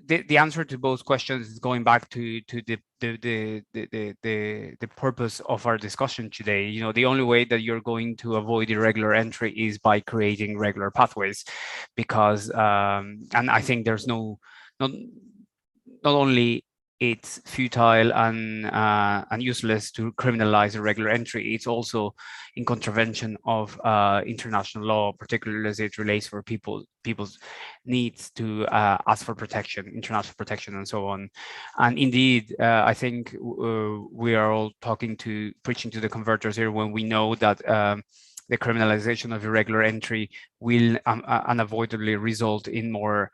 the answer to both questions is going back to the purpose of our discussion today. You know, the only way that you're going to avoid irregular entry is by creating regular pathways, because and I think there's not only it's futile and useless to criminalize irregular entry, it's also in contravention of international law, particularly as it relates for people's needs to ask for protection, international protection, and so on. And indeed, I think we are all preaching to the converters here when we know that the criminalization of irregular entry will unavoidably result in more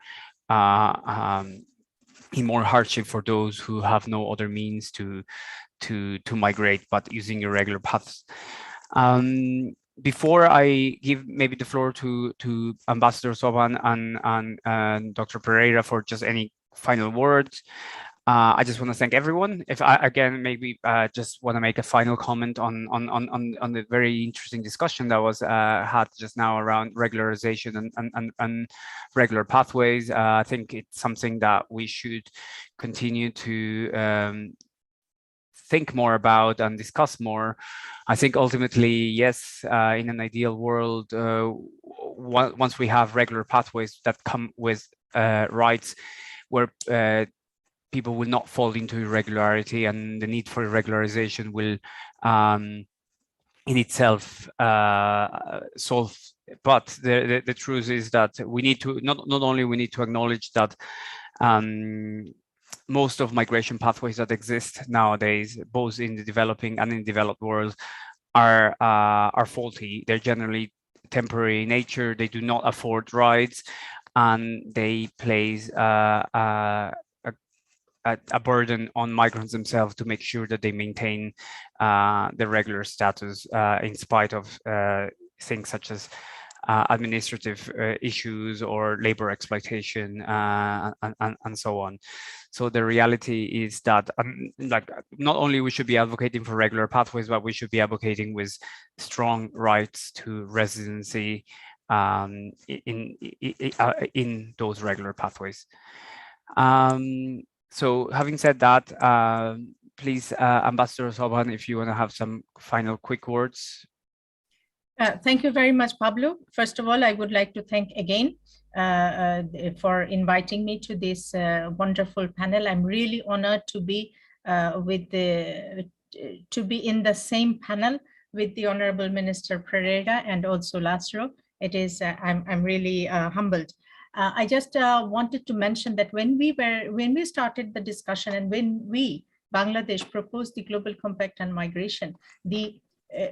hardship for those who have no other means to migrate but using irregular paths. Before I give maybe the floor to Ambassador Soban and Dr. Pereira for just any final words, I just want to thank everyone. If I again maybe just want to make a final comment on the very interesting discussion that was had just now around regularization and regular pathways. I think it's something that we should continue to think more about and discuss more. I think ultimately, yes, in an ideal world, once we have regular pathways that come with rights where people will not fall into irregularity, and the need for regularization will in itself solve. But the truth is that we need to not only we need to acknowledge that most of migration pathways that exist nowadays, both in the developing and in the developed world, are faulty. They're generally temporary in nature. They do not afford rights, and they place a burden on migrants themselves to make sure that they maintain the regular status in spite of things such as administrative issues or labor exploitation and so on. So the reality is that like not only we should be advocating for regular pathways, but we should be advocating with strong rights to residency in those regular pathways. So having said that, please, Ambassador Sobhan, if you want to have some final quick words. Thank you very much, Pablo. First of all, I would like to thank again for inviting me to this wonderful panel. I'm really honored to be in the same panel with the Honorable Minister Pereira and also Lázaro. It is I'm really humbled. I just wanted to mention that when we started the discussion and when we, Bangladesh, proposed the Global Compact on Migration, the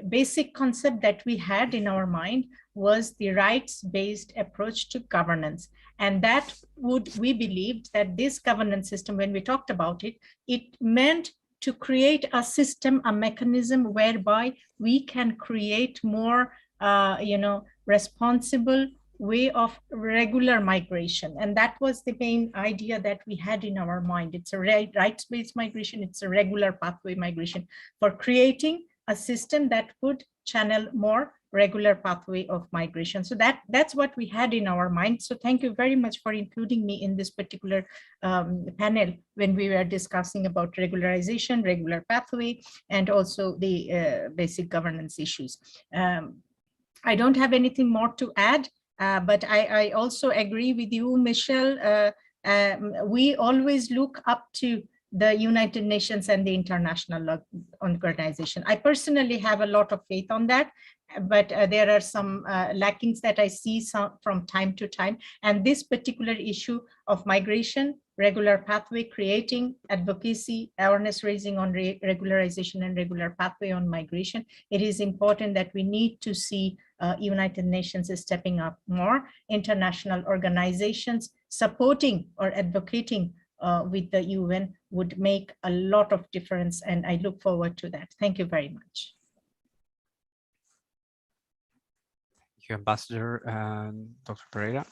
basic concept that we had in our mind was the rights-based approach to governance. And that we believed that this governance system, when we talked about it, it meant to create a system, a mechanism whereby we can create more, responsible way of regular migration. And that was the main idea that we had in our mind. It's a rights-based migration, it's a regular pathway migration for creating a system that would channel more regular pathway of migration. So that's what we had in our mind. So thank you very much for including me in this particular panel when we were discussing about regularization, regular pathway, and also the basic governance issues. I don't have anything more to add, but I also agree with you, Michelle. We always look up to the United Nations and the international organization. I personally have a lot of faith on that, but there are some lackings that I see from time to time. And this particular issue of migration, regular pathway, creating advocacy, awareness raising on regularization and regular pathway on migration, it is important that we need to see United Nations is stepping up more, international organizations supporting or advocating with the UN would make a lot of difference, and I look forward to that. Thank you very much. Thank you, Ambassador. Dr. Pereira.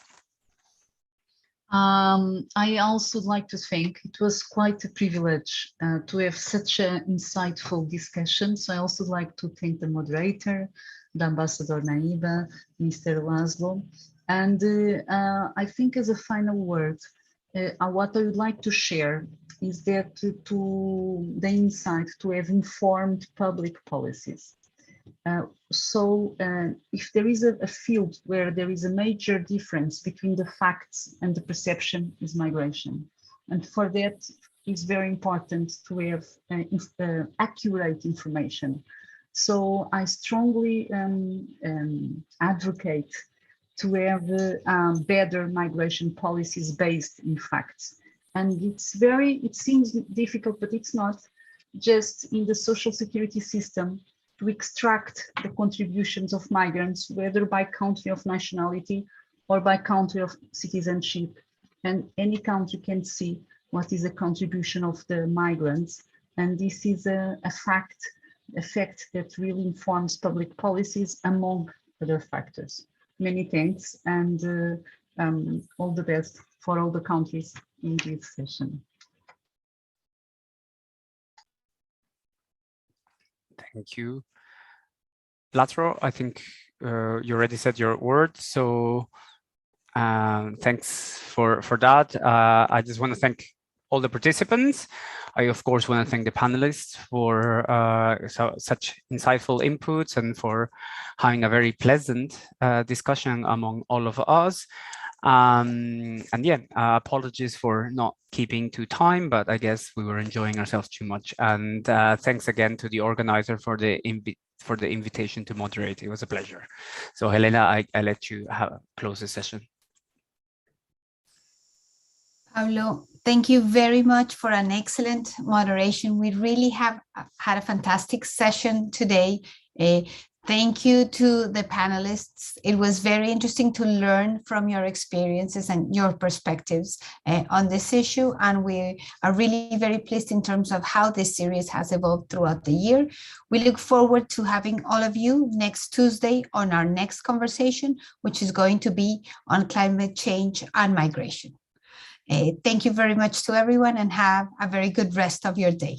I also like to think it was quite a privilege to have such an insightful discussion. So I also like to thank the moderator, the Ambassador Naiba, Mr. Laszlo. And I think as a final word, what I would like to share is that to the insight to have informed public policies. If there is a field where there is a major difference between the facts and the perception is migration. And for that, it's very important to have accurate information. So I strongly advocate to have better migration policies based in facts. And it seems difficult, but it's not, just in the social security system to extract the contributions of migrants, whether by country of nationality or by country of citizenship. And any country can see what is the contribution of the migrants. And this is a fact that really informs public policies among other factors. Many thanks, and all the best for all the countries in this session. Thank you. Lázaro, I think you already said your word, so thanks for that. I just want to thank all the participants. I, of course, want to thank the panelists for such insightful inputs and for having a very pleasant discussion among all of us. And yeah, apologies for not keeping to time, but I guess we were enjoying ourselves too much. And thanks again to the organizer for the invitation to moderate. It was a pleasure. So Helena, I let you close the session. Pablo, thank you very much for an excellent moderation. We really have had a fantastic session today. Thank you to the panelists. It was very interesting to learn from your experiences and your perspectives on this issue. And we are really very pleased in terms of how this series has evolved throughout the year. We look forward to having all of you next Tuesday on our next conversation, which is going to be on climate change and migration. Thank you very much to everyone, and have a very good rest of your day.